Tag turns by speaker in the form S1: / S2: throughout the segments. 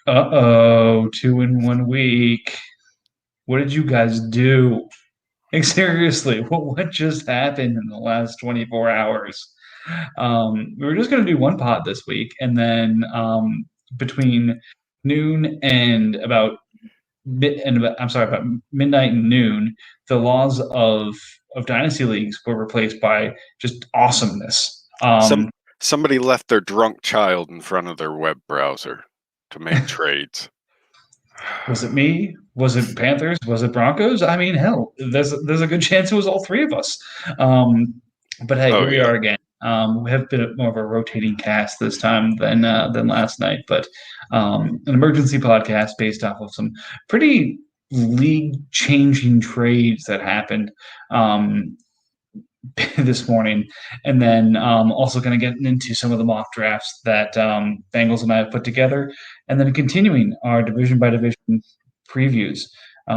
S1: Uh-oh, two in 1 week. What did you guys do? Like, seriously, what just happened in the last 24 hours? We were just going to do one pod this week, and then between noon and about midnight and noon, the laws of dynasty leagues were replaced by just awesomeness.
S2: Some somebody left their drunk child in front of their web browser to make trades.
S1: Was it me? Was it Panthers? Was it Broncos? I mean, hell, there's a good chance it was all three of us. But hey,
S2: Oh
S1: here we
S2: yeah.
S1: are again. We have been more of a rotating cast this time than last night, but an emergency podcast based off of some pretty league changing trades that happened. Um, this morning, and then also going to get into some of the mock drafts that Bengals and I have put together, and then continuing our division by division previews.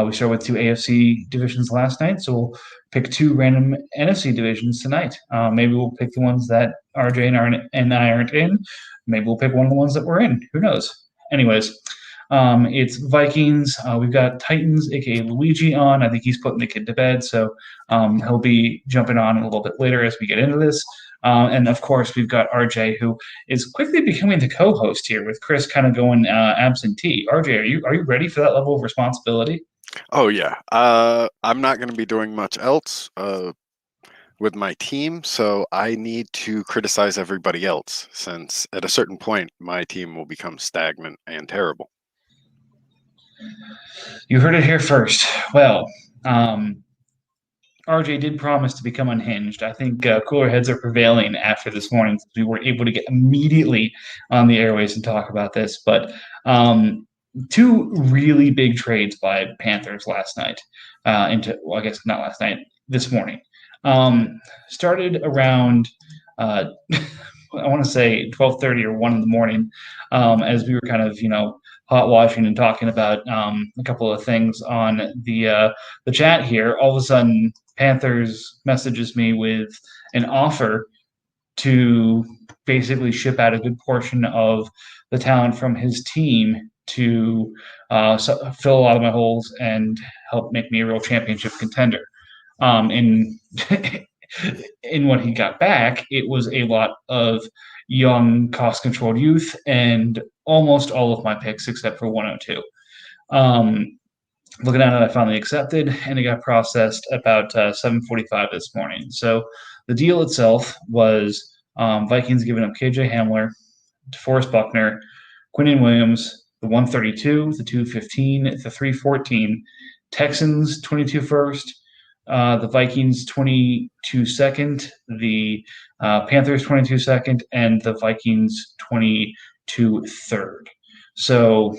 S1: We started with two AFC divisions last night, so we'll pick two random NFC divisions tonight. Maybe we'll pick the ones that RJ and I aren't in. Maybe we'll pick one of the ones that we're in. Who knows? Anyways, it's Vikings. We've got Titans, aka Luigi, on. I think he's putting the kid to bed, so he'll be jumping on a little bit later as we get into this. And of course, we've got RJ, who is quickly becoming the co-host here, with Chris kind of going absentee. RJ, are you ready for that level of responsibility?
S2: Oh yeah. I'm not going to be doing much else with my team, so I need to criticize everybody else since at a certain point my team will become stagnant and terrible.
S1: You heard it here first. Well, RJ did promise to become unhinged. I think cooler heads are prevailing after this morning. We were able to get immediately on the airways and talk about this. But two really big trades by Panthers last night. I guess not last night, this morning. Started around I want to say 12:30 or 1 in the morning, as we were kind of hot washing and talking about a couple of things on the chat here. All of a sudden, Panthers messages me with an offer to basically ship out a good portion of the talent from his team to fill a lot of my holes and help make me a real championship contender. In in what he got back, it was a lot of young, cost-controlled youth, and almost all of my picks except for 102. Looking at it, I finally accepted, and it got processed about 7:45 this morning. So the deal itself was Vikings giving up KJ Hamler, DeForest Buckner, Quinnen Williams, the 132, the 215, the 314, Texans 22 first, the Vikings 22 second, the Panthers 22 second, and the Vikings 22 third. So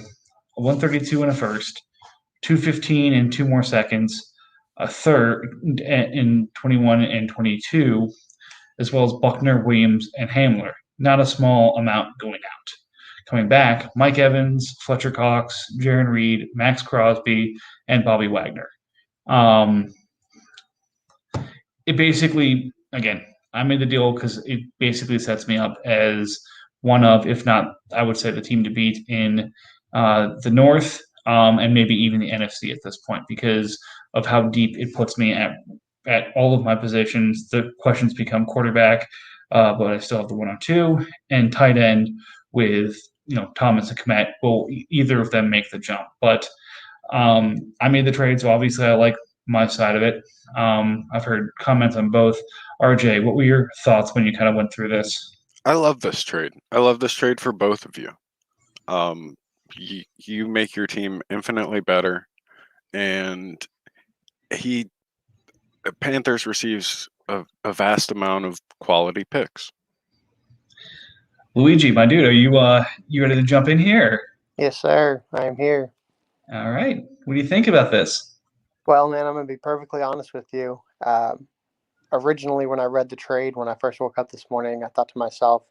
S1: a 132 and a first, 215 and two more seconds, a third in 21 and 22, as well as Buckner, Williams, and Hamler. Not a small amount going out. Coming back, Mike Evans, Fletcher Cox, Jaron Reed, Max Crosby, and Bobby Wagner. Um, it basically, again, I made the deal because it basically sets me up as one of, if not, I would say the team to beat in the North, and maybe even the NFC at this point because of how deep it puts me at all of my positions. The questions become quarterback, but I still have the 102 and tight end with Thomas and Komet. Will either of them make the jump? But I made the trade, so obviously I like my side of it. I've heard comments on both. RJ, what were your thoughts when you kind of went through this?
S2: I love this trade. I love this trade for both of you. You make your team infinitely better, and he Panthers receives a vast amount of quality picks.
S1: Luigi, my dude, are you ready to jump in here?
S3: Yes, sir. I am here.
S1: All right. What do you think about this?
S3: Well, man, I'm going to be perfectly honest with you. Originally, when I read the trade, when I first woke up this morning, I thought to myself,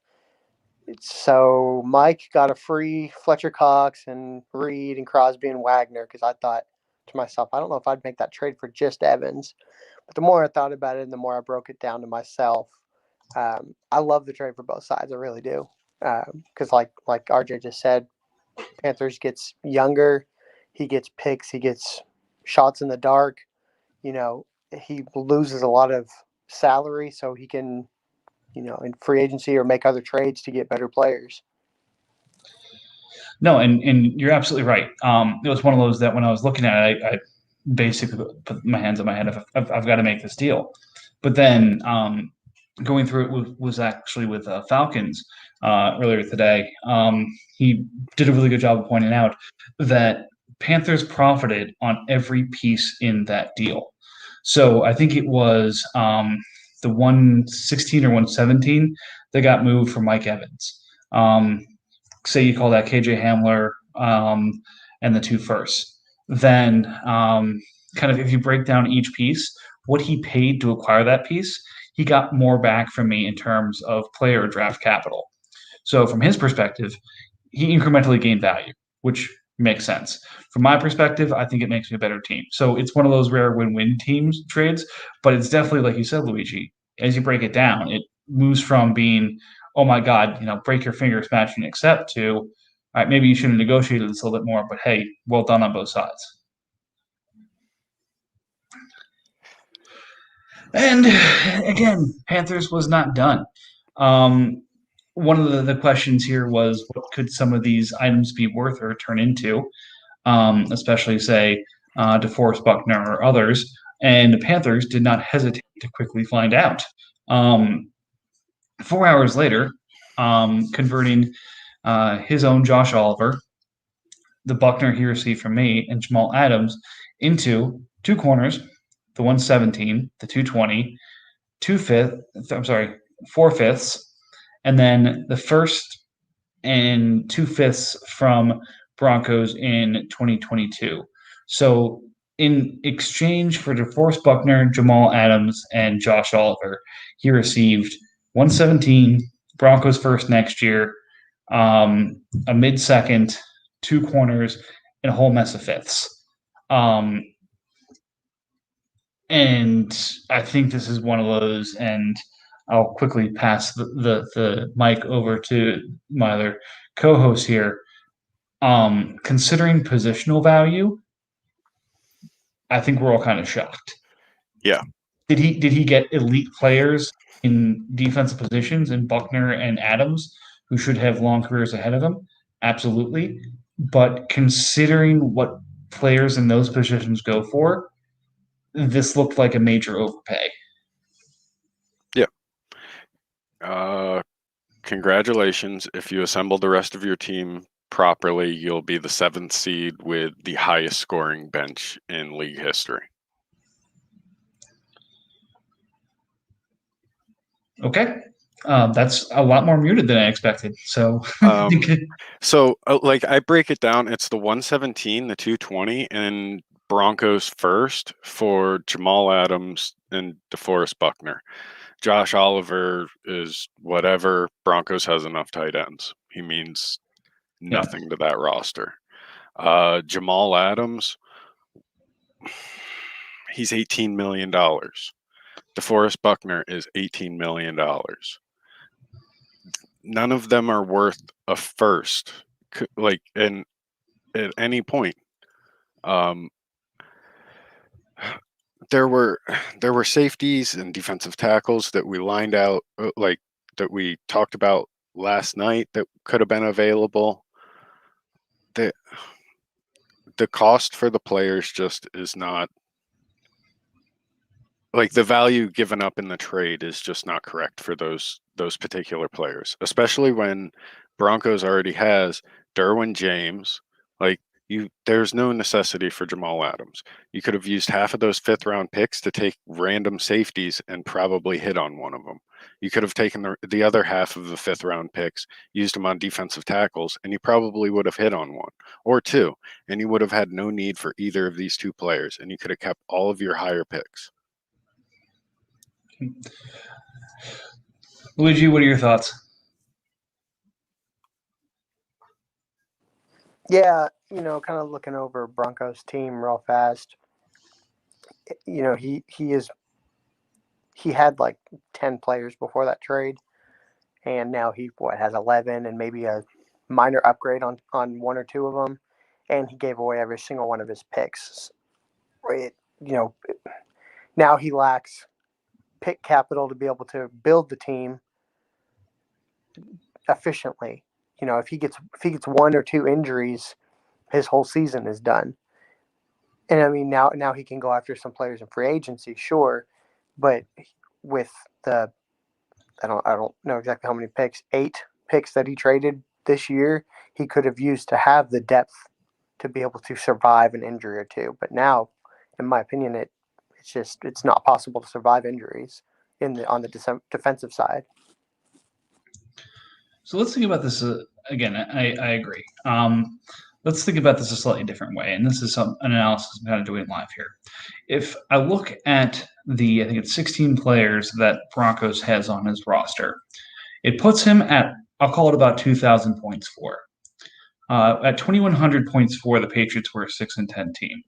S3: so Mike got a free Fletcher Cox and Reed and Crosby and Wagner because I thought to myself, I don't know if I'd make that trade for just Evans. But the more I thought about it and the more I broke it down to myself, I love the trade for both sides. I really do. Because like RJ just said, Panthers gets younger, he gets picks, he gets shots in the dark. He loses a lot of salary, so he can, in free agency or make other trades to get better players.
S1: No, and you're absolutely right. It was one of those that when I was looking at it, I basically put my hands on my head. I've got to make this deal. But then going through it was actually with Falcons earlier today. He did a really good job of pointing out that Panthers profited on every piece in that deal. So I think it was the 116 or 117 that got moved for Mike Evans. Say you call that KJ Hamler and the two firsts. Then kind of if you break down each piece, what he paid to acquire that piece, he got more back from me in terms of player draft capital. So from his perspective, he incrementally gained value, which makes sense. From my perspective, I think it makes me a better team. So it's one of those rare win-win teams trades, but it's definitely like you said, Luigi. As you break it down, it moves from being, oh my God, break your finger, smash and accept to, all right, maybe you should have negotiated this a little bit more, but hey, well done on both sides. And again, Panthers was not done. One of the questions here was what could some of these items be worth or turn into, especially, say, DeForest Buckner or others. And the Panthers did not hesitate to quickly find out. 4 hours later, converting his own Josh Oliver, the Buckner he received from me, and Jamal Adams into two corners, the 117, the 220, four fifths, and then the first and 2/5 from Broncos in 2022. So in exchange for DeForest Buckner, Jamal Adams, and Josh Oliver, he received 117 Broncos first next year, a mid-second, two corners, and a whole mess of fifths. And I think this is one of those, and I'll quickly pass the mic over to my other co-host here. Considering positional value, I think we're all kind of shocked.
S2: Yeah.
S1: Did he get elite players in defensive positions in Buckner and Adams who should have long careers ahead of him? Absolutely. But considering what players in those positions go for, this looked like a major overpay.
S2: Yeah. Congratulations. If you assemble the rest of your team properly, you'll be the 7th seed with the highest scoring bench in league history.
S1: Okay. That's a lot more muted than I expected. So,
S2: like I break it down, it's the 117, the 220, and Broncos first for Jamal Adams and DeForest Buckner. Josh Oliver is whatever. Broncos has enough tight ends. He means nothing to that roster. Jamal Adams, he's $18 million. DeForest Buckner is $18 million. None of them are worth a first, like, and at any point. There were safeties and defensive tackles that we lined out, like that we talked about last night that could have been available. The cost for the players just is not, like, the value given up in the trade is just not correct for those particular players, especially when Broncos already has Derwin James. Like, there's no necessity for Jamal Adams. You could have used half of those 5th round picks to take random safeties and probably hit on one of them. You could have taken the other half of the 5th round picks, used them on defensive tackles, and you probably would have hit on one or two, and you would have had no need for either of these two players, and you could have kept all of your higher picks.
S1: Luigi, what are your thoughts?
S3: Yeah, kind of looking over Broncos team real fast. He had like 10 players before that trade, and now he has 11 and maybe a minor upgrade on one or two of them, and he gave away every single one of his picks. Now he lacks pick capital to be able to build the team efficiently. If he gets one or two injuries, his whole season is done. And I mean, now he can go after some players in free agency, sure, but with the I don't know exactly how many picks, 8 picks that he traded this year, he could have used to have the depth to be able to survive an injury or two. But now, in my opinion, it's not possible to survive injuries on the defensive side.
S1: So let's think about this again. I agree. Let's think about this a slightly different way, and this is an analysis I'm kind of doing live here. If I look at I think it's 16 players that Broncos has on his roster, it puts him at, I'll call it about 2,000 points for. At 2,100 points for, the Patriots were a 6-10 team.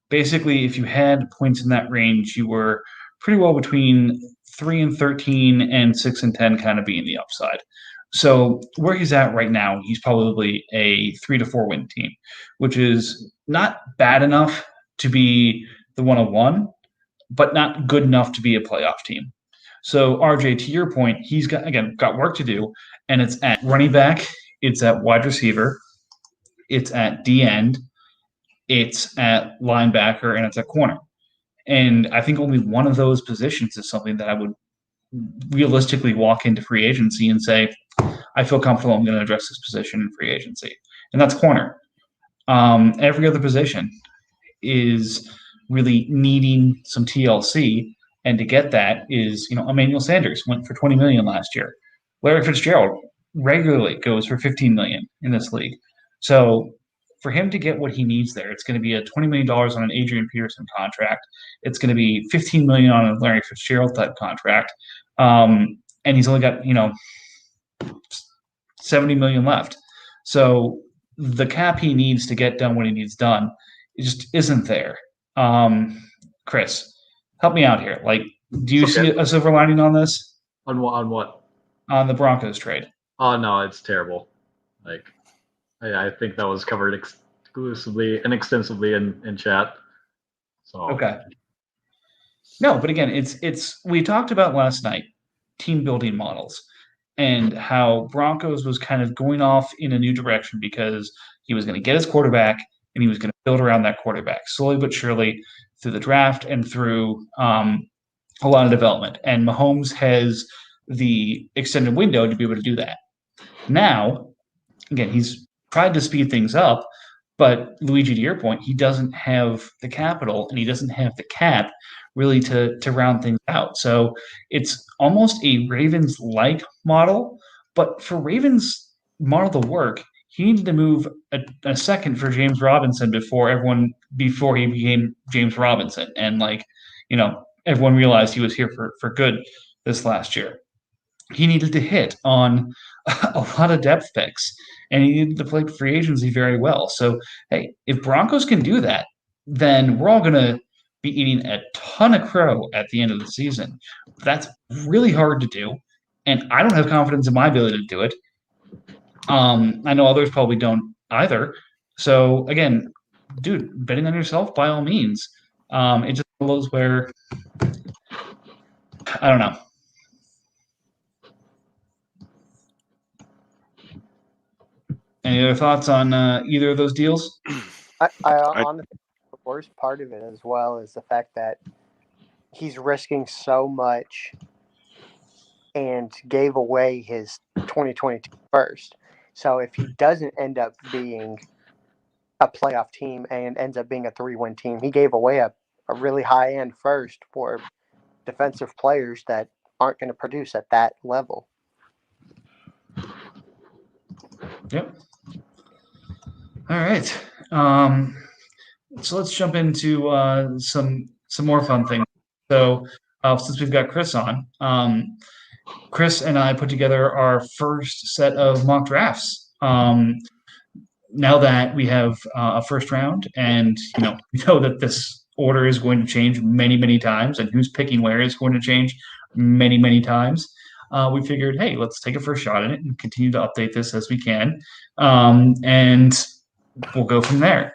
S1: Basically, if you had points in that range, you were pretty well between 3-13 and 6-10 kind of being the upside. So where he's at right now, he's probably a 3-4 win team, which is not bad enough to be the 101, but not good enough to be a playoff team. So RJ, to your point, he's got work to do, and it's at running back, it's at wide receiver, it's at D end, it's at linebacker, and it's at corner. And I think only one of those positions is something that I would realistically walk into free agency and say, I feel comfortable I'm going to address this position in free agency. And that's corner. Every other position is really needing some TLC. And to get that is, Emmanuel Sanders went for $20 million last year. Larry Fitzgerald regularly goes for $15 million in this league. So for him to get what he needs there, it's going to be a $20 million on an Adrian Peterson contract. It's going to be $15 million on a Larry Fitzgerald type contract. And he's only got, $70 million left. So the cap he needs to get done what he needs done, it just isn't there. Chris, help me out here. Do you see a silver lining on this?
S4: On what?
S1: On the Broncos trade.
S4: Oh no, it's terrible. I think that was covered exclusively and extensively in chat. So
S1: okay. No, but again, it's we talked about last night team building models and how Broncos was kind of going off in a new direction because he was going to get his quarterback and he was going to build around that quarterback slowly but surely through the draft and through a lot of development. And Mahomes has the extended window to be able to do that. Now, again, he's tried to speed things up, but Luigi, to your point, he doesn't have the capital and he doesn't have the cap really to round things out. So it's almost a Ravens-like model, but for Ravens model to work, he needed to move a second for James Robinson before he became James Robinson. And everyone realized he was here for good this last year. He needed to hit on a lot of depth picks, and he needed to play free agency very well. So, hey, if Broncos can do that, then we're all going to be eating a ton of crow at the end of the season. That's really hard to do, and I don't have confidence in my ability to do it. I know others probably don't either. So, again, dude, betting on yourself, by all means. It's just one of those where, I don't know. Any other thoughts on either of those deals?
S3: I honestly, the worst part of it as well is the fact that he's risking so much and gave away his 2022 first. So if he doesn't end up being a playoff team and ends up being a 3-win team, he gave away a really high-end first for defensive players that aren't going to produce at that level.
S1: Yep. All right. So let's jump into some more fun things. So since we've got Chris on, Chris and I put together our first set of mock drafts. Now that we have a first round, and we know that this order is going to change many, many times, and who's picking where is going to change many, many times. we figured, hey, let's take a first shot at it and continue to update this as we can, and we'll go from there.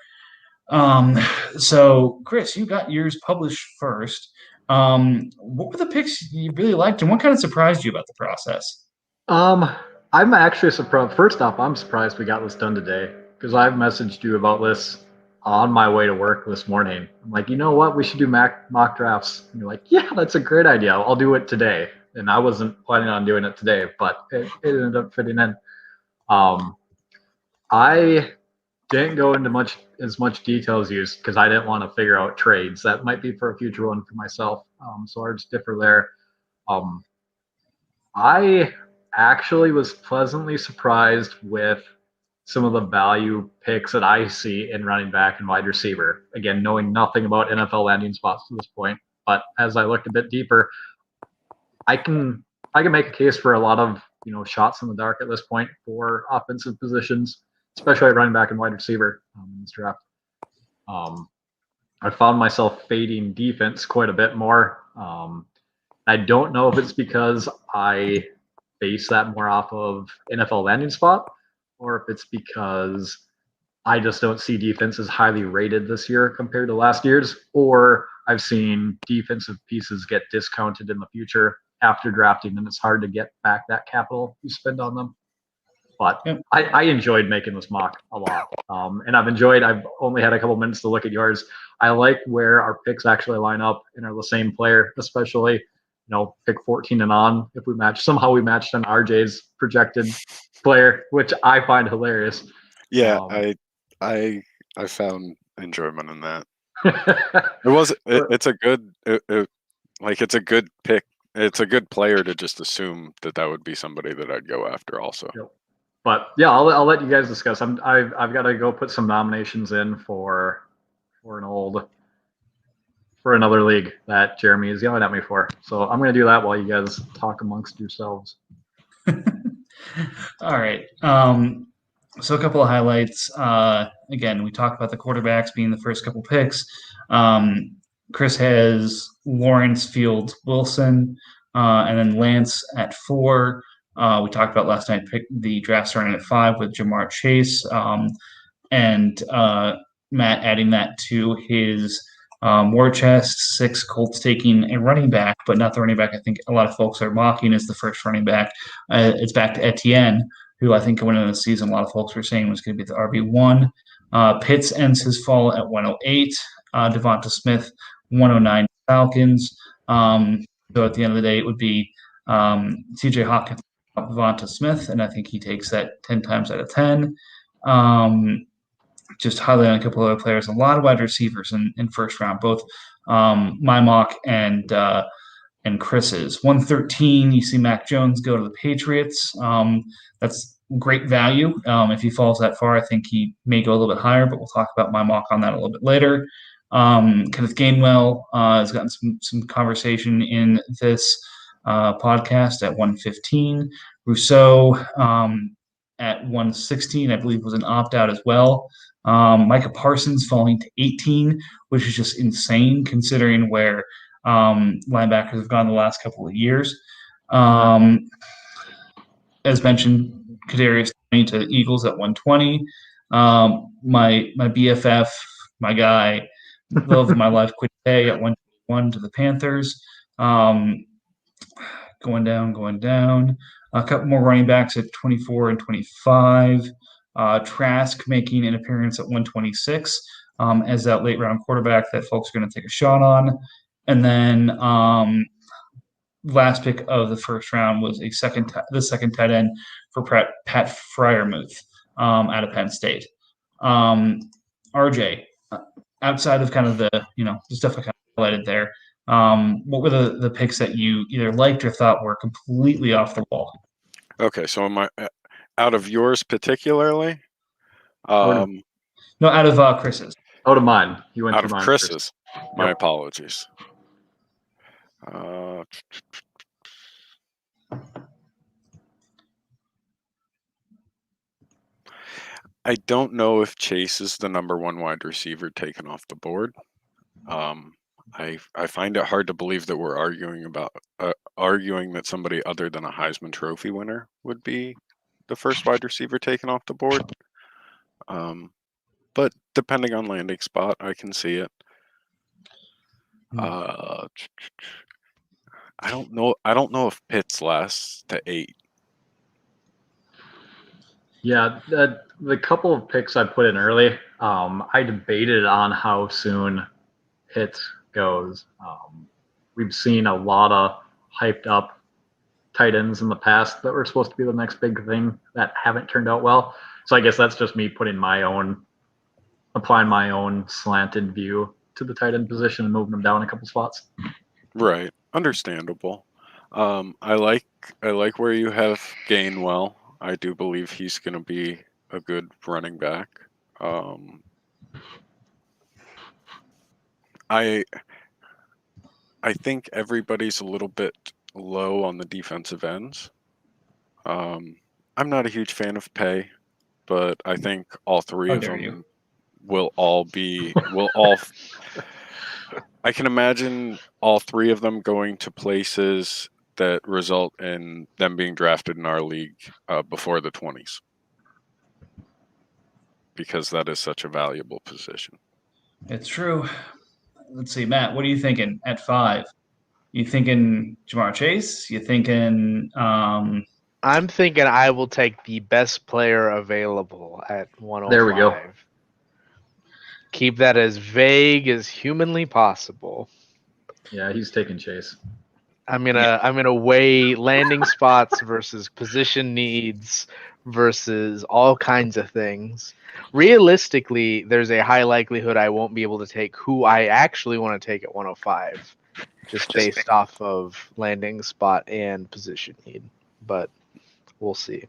S1: So, Chris, you got yours published first. What were the picks you really liked, and what kind of surprised you about the process?
S4: Um, I'm actually surprised. First off, I'm surprised we got this done today because I've messaged you about this on my way to work this morning. I'm like, you know what? We should do mock drafts. And you're like, yeah, that's a great idea. I'll do it today. And I wasn't planning on doing it today, but it ended up fitting in. I didn't go into as much detail as you because I didn't want to figure out trades. That might be for a future one for myself. So ours differ there. Um, I actually was pleasantly surprised with some of the value picks that I see in running back and wide receiver. Again, knowing nothing about NFL landing spots to this point, but as I looked a bit deeper, I can make a case for a lot of shots in the dark at this point for offensive positions, especially at running back and wide receiver in this draft. I found myself fading defense quite a bit more. I don't know if it's because I base that more off of NFL landing spot or if it's because I just don't see defenses highly rated this year compared to last year's, or I've seen defensive pieces get discounted in the future after drafting, and it's hard to get back that capital you spend on them. But
S1: Yep.
S4: I enjoyed making this mock a lot. And I've only had a couple minutes to look at yours. I like where our picks actually line up and are the same player, especially, pick 14 and on. If we match, somehow we matched on RJ's projected player, which I find hilarious.
S2: Yeah, I found enjoyment in that. It's a good it's a good pick. It's a good player to just assume that would be somebody that I'd go after also.
S4: Yep. But yeah, I'll let you guys discuss. I've got to go put some nominations in for another league that Jeremy is yelling at me for. So I'm going to do that while you guys talk amongst yourselves.
S1: All right. So a couple of highlights. Again, we talked about the quarterbacks being the first couple picks. Chris has Lawrence, Fields, Wilson, and then Lance at 4. We talked about last night, the draft starting at 5 with Jamar Chase, and Matt adding that to his war chest. 6, Colts taking a running back, but not the running back I think a lot of folks are mocking as the first running back. It's back to Etienne, who I think going into the season, a lot of folks were saying was going to be the RB1. Pitts ends his fall at 108. Devonta Smith, 109 Falcons. So at the end of the day, it would be TJ Hopkins, Devonta Smith, and I think he takes that 10 times out of 10. Just highlighting a couple other players, a lot of wide receivers in first round, both my mock and Chris's. 113, you see Mac Jones go to the Patriots. That's great value. If he falls that far, I think he may go a little bit higher, but we'll talk about my mock on that a little bit later. Kenneth Gainwell has gotten some conversation in this podcast at 115. Rousseau at 116, I believe, was an opt-out as well. Micah Parsons falling to 18, which is just insane considering where linebackers have gone the last couple of years. As mentioned, Kadarius Toney to the Eagles at 120. My BFF, my guy, love of my life, Quinte at 121 to the Panthers. Going down. A couple more running backs at 24 and 25. Trask making an appearance at 126 as that late round quarterback that folks are going to take a shot on. And then last pick of the first round was the second tight end for Pat Freiermuth out of Penn State. RJ, outside of kind of the stuff I kind of highlighted there, what were the picks that you either liked or thought were completely off the wall?
S2: Okay, so am I out of yours particularly?
S1: No, out of Chris's.
S4: Out of mine. You went
S2: out
S4: through
S2: of
S4: mine
S2: Chris's.
S4: first.
S2: My
S4: Yep.
S2: apologies. I don't know if Chase is the number 1 wide receiver taken off the board. I find it hard to believe that we're arguing that somebody other than a Heisman Trophy winner would be the first wide receiver taken off the board. But depending on landing spot, I can see it. I don't know. I don't know if Pitts lasts to 8.
S4: Yeah, the couple of picks I put in early, I debated on how soon Pitts goes. We've seen a lot of hyped up tight ends in the past that were supposed to be the next big thing that haven't turned out well. So I guess that's just me applying my own slanted view to the tight end position and moving them down a couple spots.
S2: Right, understandable. I like where you have Gainwell. I do believe he's going to be a good running back. I think everybody's a little bit low on the defensive ends. I'm not a huge fan of Pay, but I think all three of them will all. I can imagine all three of them going to places that result in them being drafted in our league before the 20s, because that is such a valuable position.
S1: It's true. Let's see, Matt, what are you thinking at 5? You thinking Jamar Chase? You thinking
S5: I'm thinking I will take the best player available at 105.
S4: There we go.
S5: Keep that as vague as humanly possible.
S4: Yeah, he's taking Chase.
S5: I'm gonna weigh landing spots versus position needs versus all kinds of things. Realistically, there's a high likelihood I won't be able to take who I actually want to take at 105, just based off of landing spot and position need. But we'll see.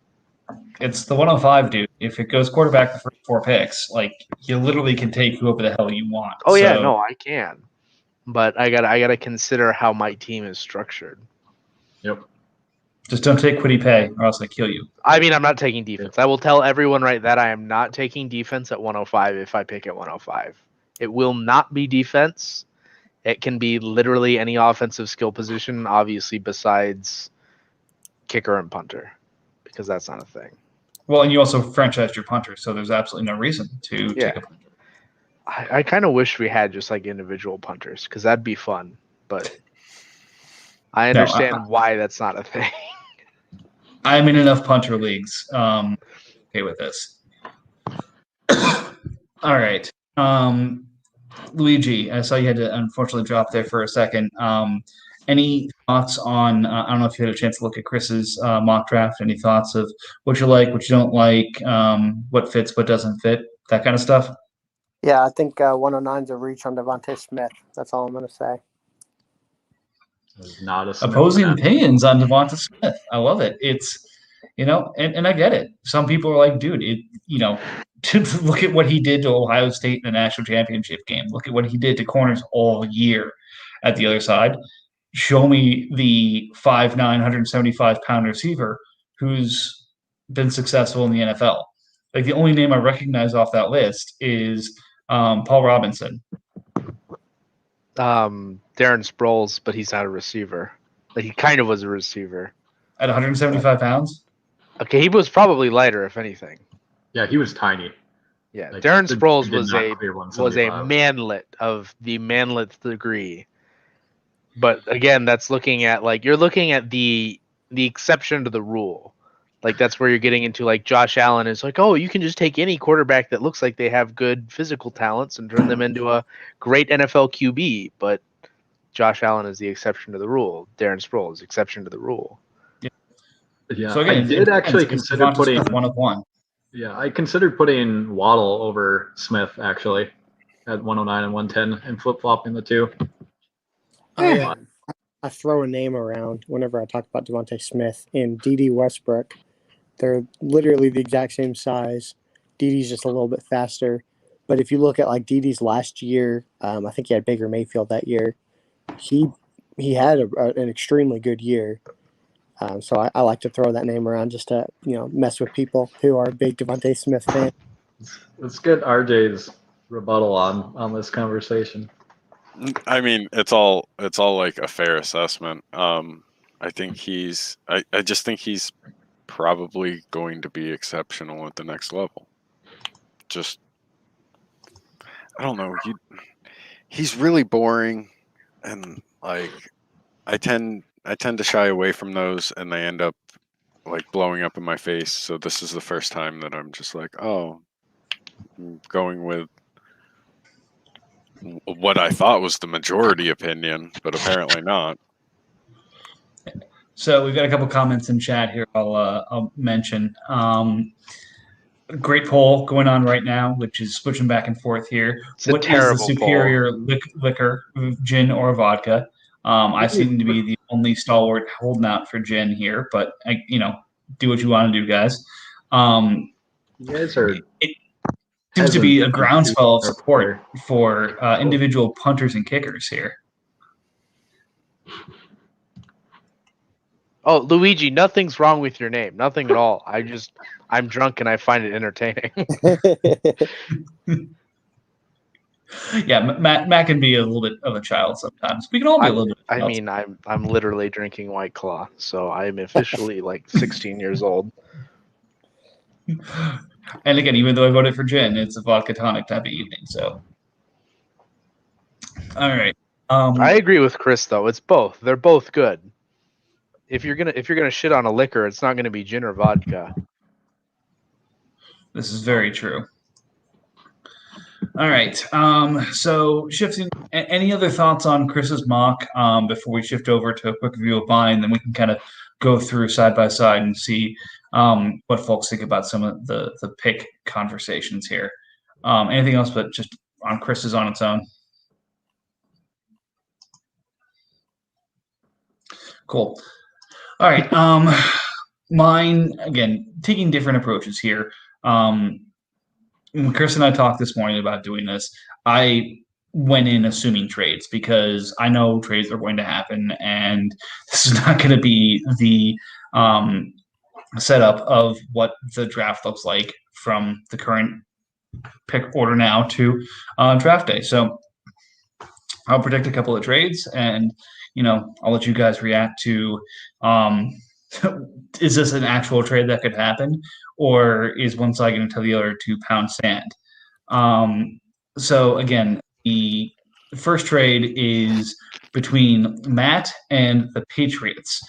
S1: It's the 105, dude. If it goes quarterback the first 4 picks, like you literally can take whoever the hell you want.
S5: Oh yeah, no, I can. But I gotta consider how my team is structured.
S4: Yep.
S1: Just don't take Quiddy Pay, or else I kill you.
S5: I mean, I'm not taking defense. I will tell everyone right that I am not taking defense at 105 if I pick at 105. It will not be defense. It can be literally any offensive skill position, obviously besides kicker and punter, because that's not a thing.
S1: Well, and you also franchised your punter, so there's absolutely no reason to take a punter.
S5: I kind of wish we had just like individual punters, because that'd be fun. But I understand why that's not a thing.
S1: I'm in enough punter leagues. Okay with this. All right. Luigi, I saw you had to unfortunately drop there for a second. Any thoughts on, I don't know if you had a chance to look at Chris's mock draft, any thoughts of what you like, what you don't like, what fits, what doesn't fit, that kind of stuff?
S3: Yeah, I think 109 is a reach on Devontae Smith. That's all I'm going to say.
S4: Not a
S1: opposing opinions on Devonta Smith. I love it. It's, and I get it. Some people are like, dude, to look at what he did to Ohio State in the national championship game. Look at what he did to corners all year at the other side. Show me the 5'9", 175-pound receiver who's been successful in the NFL. Like, the only name I recognize off that list is Paul Robinson.
S5: Darren Sproles, but he's not a receiver. Like, he kind of was a receiver.
S1: At 175 pounds?
S5: Okay, he was probably lighter, if anything.
S4: Yeah, he was tiny.
S5: Yeah, like, Darren Sproles was a manlet of the manlet degree. But again, that's looking at, like, you're looking at the exception to the rule. Like, that's where you're getting into, like, Josh Allen is like, oh, you can just take any quarterback that looks like they have good physical talents and turn them into a great NFL QB. But Josh Allen is the exception to the rule. Darren Sproles is exception to the rule.
S4: Yeah, so again, I did actually consider putting
S1: one of one.
S4: Yeah, I considered putting Waddle over Smith, actually, at 109 and 110 and flip-flopping the two.
S3: I throw a name around whenever I talk about Devontae Smith and D.D. Westbrook. They're literally the exact same size. D.D.'s just a little bit faster. But if you look at, like, D.D.'s last year, I think he had Baker Mayfield that year. He had an extremely good year. So I like to throw that name around just to, mess with people who are big Devontae Smith fans.
S4: Let's get RJ's rebuttal on this conversation.
S2: I mean, it's all like a fair assessment. I think I just think he's probably going to be exceptional at the next level. Just, I don't know. He's really boring, and like I tend to shy away from those, and they end up like blowing up in my face. So this is the first time that I'm just like, oh, I'm going with what I thought was the majority opinion, but apparently not.
S1: So we've got a couple comments in chat here. I'll mention. Great poll going on right now, which is switching back and forth here. What is the superior liquor, gin or vodka? I seem to be the only stalwart holding out for gin here, but do what you want to do, guys.
S4: You guys are.
S1: It seems to be a groundswell of support for individual punters and kickers here.
S5: Oh, Luigi, nothing's wrong with your name. Nothing at all. I'm drunk and I find it entertaining.
S1: Yeah, Matt can be a little bit of a child sometimes. We can all be a little bit.
S5: I mean, I'm literally drinking White Claw, so I'm officially like 16 years old.
S1: And again, even though I voted for gin, it's a vodka tonic type of evening. So, all right.
S5: I agree with Chris though. It's both. They're both good. If you're gonna shit on a liquor, it's not gonna be gin or vodka.
S1: This is very true. All right. So shifting. Any other thoughts on Chris's mock before we shift over to a quick review of mine? Then we can kind of go through side by side and see what folks think about some of the pick conversations here. Anything else, but just on Chris's on its own. Cool. All right. Mine, again, taking different approaches here. When Chris and I talked this morning about doing this, I went in assuming trades because I know trades are going to happen, and this is not going to be the setup of what the draft looks like from the current pick order now to draft day. So I'll predict a couple of trades, and I'll let you guys react to is this an actual trade that could happen, or is one side going to tell the other to pound sand? So again, the first trade is between Matt and the Patriots.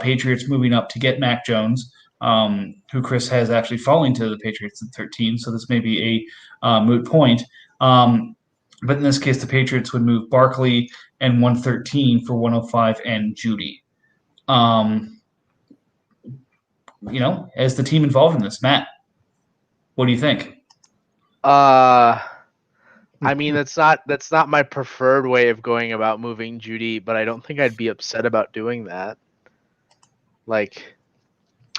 S1: Patriots moving up to get Mac Jones, who Chris has actually falling to the Patriots at 13. So this may be a moot point. But in this case, the Patriots would move Barkley and 113 for 105 and Judy. As the team involved in this, Matt, what do you think?
S5: I mean, that's not my preferred way of going about moving Judy, but I don't think I'd be upset about doing that. Like,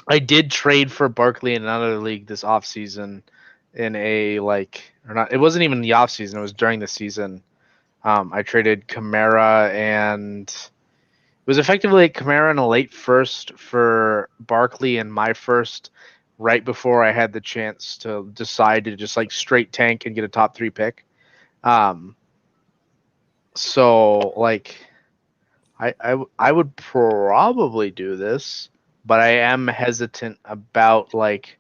S5: I did trade for Barkley in another league this offseason in it wasn't even the offseason, it was during the season. I traded Kamara and it was effectively Kamara in a late first for Barkley and my first right before I had the chance to decide to just like straight tank and get a top 3 pick. So like I would probably do this, but I am hesitant about like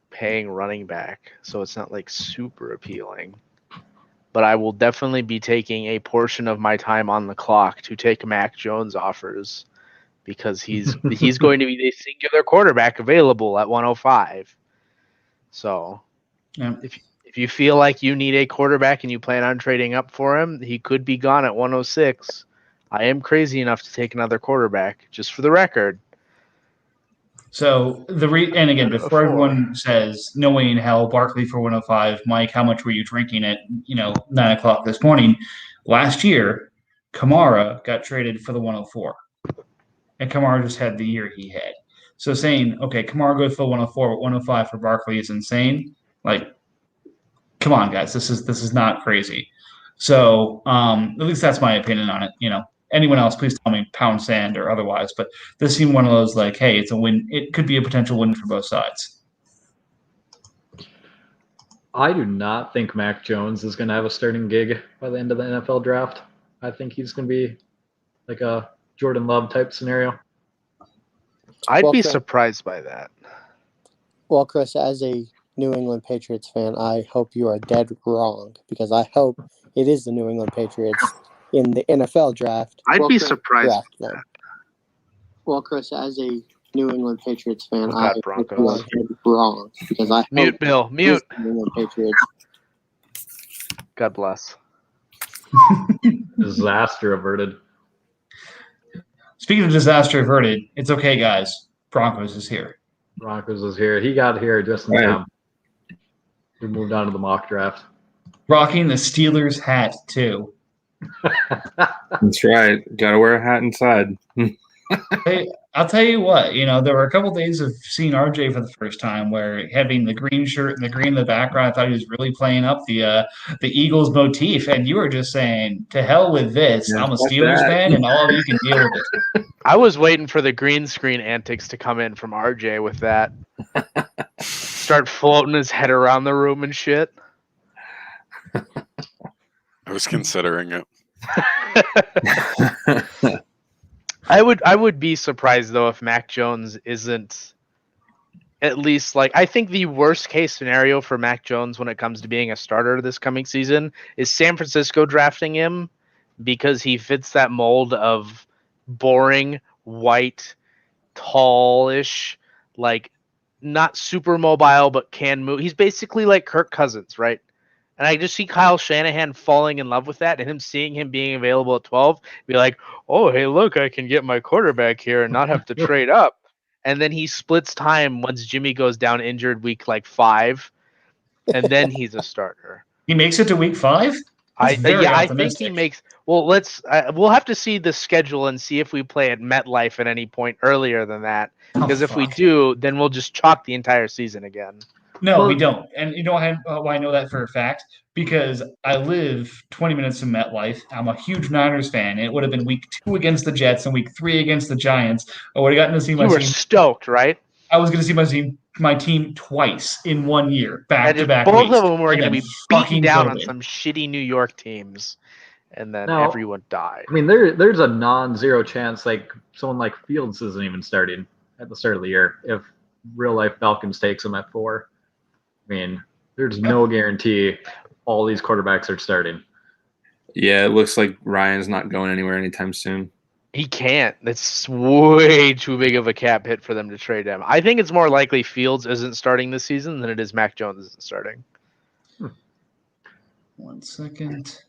S5: paying running back, so it's not like super appealing. But I will definitely be taking a portion of my time on the clock to take Mac Jones offers because he's going to be the singular quarterback available at 105. So
S1: yeah.
S5: If you feel like you need a quarterback and you plan on trading up for him, he could be gone at 106. I am crazy enough to take another quarterback, just for the record.
S1: So and again, before everyone says no way in hell, Barkley for 105, Mike, how much were you drinking at 9:00 this morning? Last year, Kamara got traded for the 104, and Kamara just had the year he had. So saying, okay, Kamara goes for 104, but 105 for Barkley is insane. Like, come on, guys, this is not crazy. So at least that's my opinion on it. Anyone else, please tell me, pound sand or otherwise. But this seemed one of those like, hey, it's a win. It could be a potential win for both sides.
S4: I do not think Mac Jones is going to have a starting gig by the end of the NFL draft. I think he's going to be like a Jordan Love type scenario.
S5: I'd be surprised by that.
S3: Well, Chris, as a New England Patriots fan, I hope you are dead wrong, because I hope it is the New England Patriots in the NFL draft.
S5: I'd be surprised.
S3: Well, Chris, as a New England Patriots fan,
S5: I hope you are
S3: dead wrong, because I
S5: mute
S3: hope
S5: Bill, mute.
S3: New England Patriots.
S5: God bless.
S4: Disaster averted.
S1: Speaking of disaster averted, it's okay, guys. Broncos is here.
S4: Broncos is here. He got here just in time. We moved on to the mock draft.
S1: Rocking the Steelers hat, too.
S6: That's right. Got to wear a hat inside.
S1: Hey, I'll tell you what, there were a couple days of seeing RJ for the first time where having the green shirt and the green in the background, I thought he was really playing up the Eagles motif. And you were just saying, to hell with this.
S6: Yeah,
S1: I'm a Steelers fan, and all of you can deal with it.
S5: I was waiting for the green screen antics to come in from RJ with that. Start floating his head around the room and shit.
S2: I was considering it.
S5: I would be surprised though if Mac Jones isn't at least I think the worst case scenario for Mac Jones when it comes to being a starter this coming season is San Francisco drafting him because he fits that mold of boring, white, tallish, not super mobile but can move. He's basically like Kirk Cousins, right? And I just see Kyle Shanahan falling in love with that, and him seeing him being available at 12, be like, oh, hey, look, I can get my quarterback here and not have to trade up. And then he splits time once Jimmy goes down injured week 5, and then he's a starter.
S1: He makes it to week 5?
S5: I think he makes. Well, we'll have to see the schedule and see if we play at MetLife at any point earlier than that. Because if we do, then we'll just chalk the entire season again.
S1: No, we don't. And you know why I know that for a fact? Because I live 20 minutes from MetLife. I'm a huge Niners fan. It would have been week 2 against the Jets and week 3 against the Giants. I would have gotten to see my team.
S5: You were stoked, right?
S1: I was going to see my team twice in 1 year, back-to-back
S5: weeks.
S1: Both
S5: of them were going to be beaten down on some shitty New York teams, and then everyone died.
S4: I mean, there's a non-zero chance someone like Fields isn't even starting at the start of the year if real-life Falcons takes him at 4. I mean, there's no guarantee all these quarterbacks are starting.
S6: Yeah, it looks like Ryan's not going anywhere anytime soon.
S5: He can't. That's way too big of a cap hit for them to trade him. I think it's more likely Fields isn't starting this season than it is Mac Jones isn't starting.
S1: 1 second.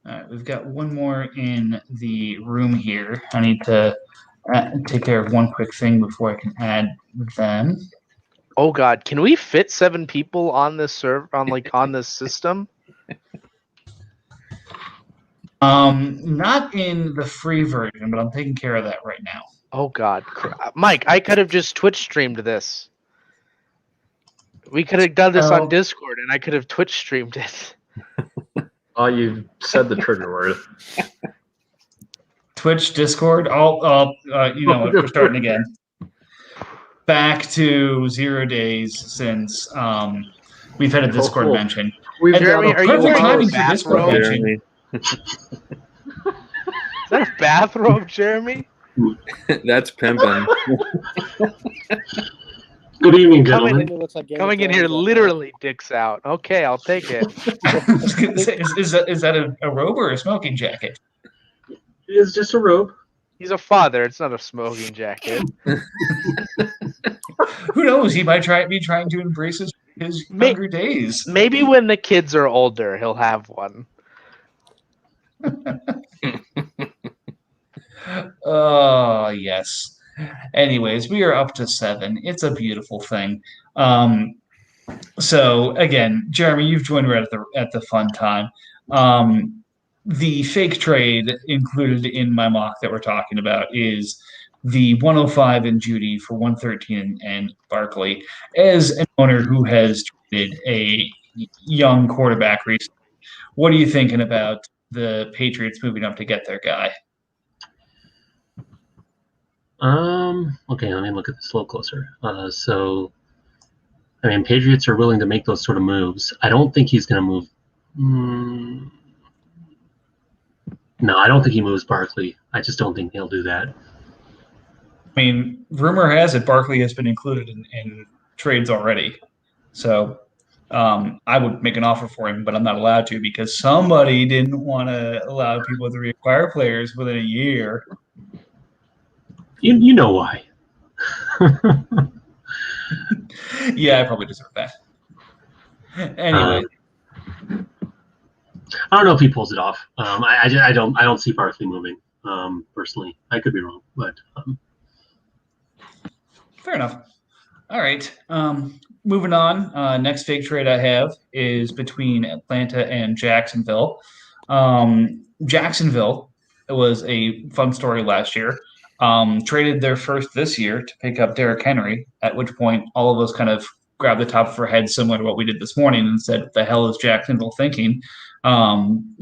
S1: All right, we've got one more in the room here. I need to take care of one quick thing before I can add them.
S5: Oh God, can we fit 7 people on this on this system?
S1: Not in the free version, but I'm taking care of that right now.
S5: Oh God, Mike, I could have just Twitch streamed this. We could have done this on Discord, and I could have Twitch streamed it.
S4: Oh, you said the trigger word.
S1: Twitch, Discord. We're starting again. Back to 0 days since we've had a Discord mention.
S5: Jeremy, are you wearing a bathrobe?
S6: Jeremy.
S5: Is that a bathrobe, Jeremy?
S6: That's pimping.
S7: Good evening, gentlemen.
S5: Coming in here literally dicks out. Okay, I'll take it.
S1: Is that a robe or a smoking jacket?
S7: It is just a robe.
S5: He's a father. It's not a smoking jacket.
S1: Who knows? He might be trying to embrace his younger days.
S5: Maybe when the kids are older, he'll have one.
S1: Oh, yes. Anyways, we are up to 7. It's a beautiful thing. So again, Jeremy, you've joined right at the fun time. The fake trade included in my mock that we're talking about is the 105 in Judy for 113 and Barkley. As an owner who has traded a young quarterback recently, what are you thinking about the Patriots moving up to get their guy?
S7: Okay, let me look at this a little closer. So
S8: I mean, Patriots are willing to make those sort of moves. I don't think he's going to move. No, I don't think he moves Barkley. I just don't think he'll do that.
S1: I mean, rumor has it Barkley has been included in trades already. So I would make an offer for him, but I'm not allowed to because somebody didn't want to allow people to reacquire players within a year.
S8: You know why.
S1: Yeah, I probably deserve that. Anyway.
S8: I don't know if he pulls it off. I don't see Barkley moving. Personally, I could be wrong, but
S1: fair enough. All right. Moving on. Next big trade I have is between Atlanta and Jacksonville. Jacksonville was a fun story last year. Traded their first this year to pick up Derrick Henry, at which point all of us kind of grabbed the top of our heads, similar to what we did this morning, and said, what the hell is Jacksonville thinking?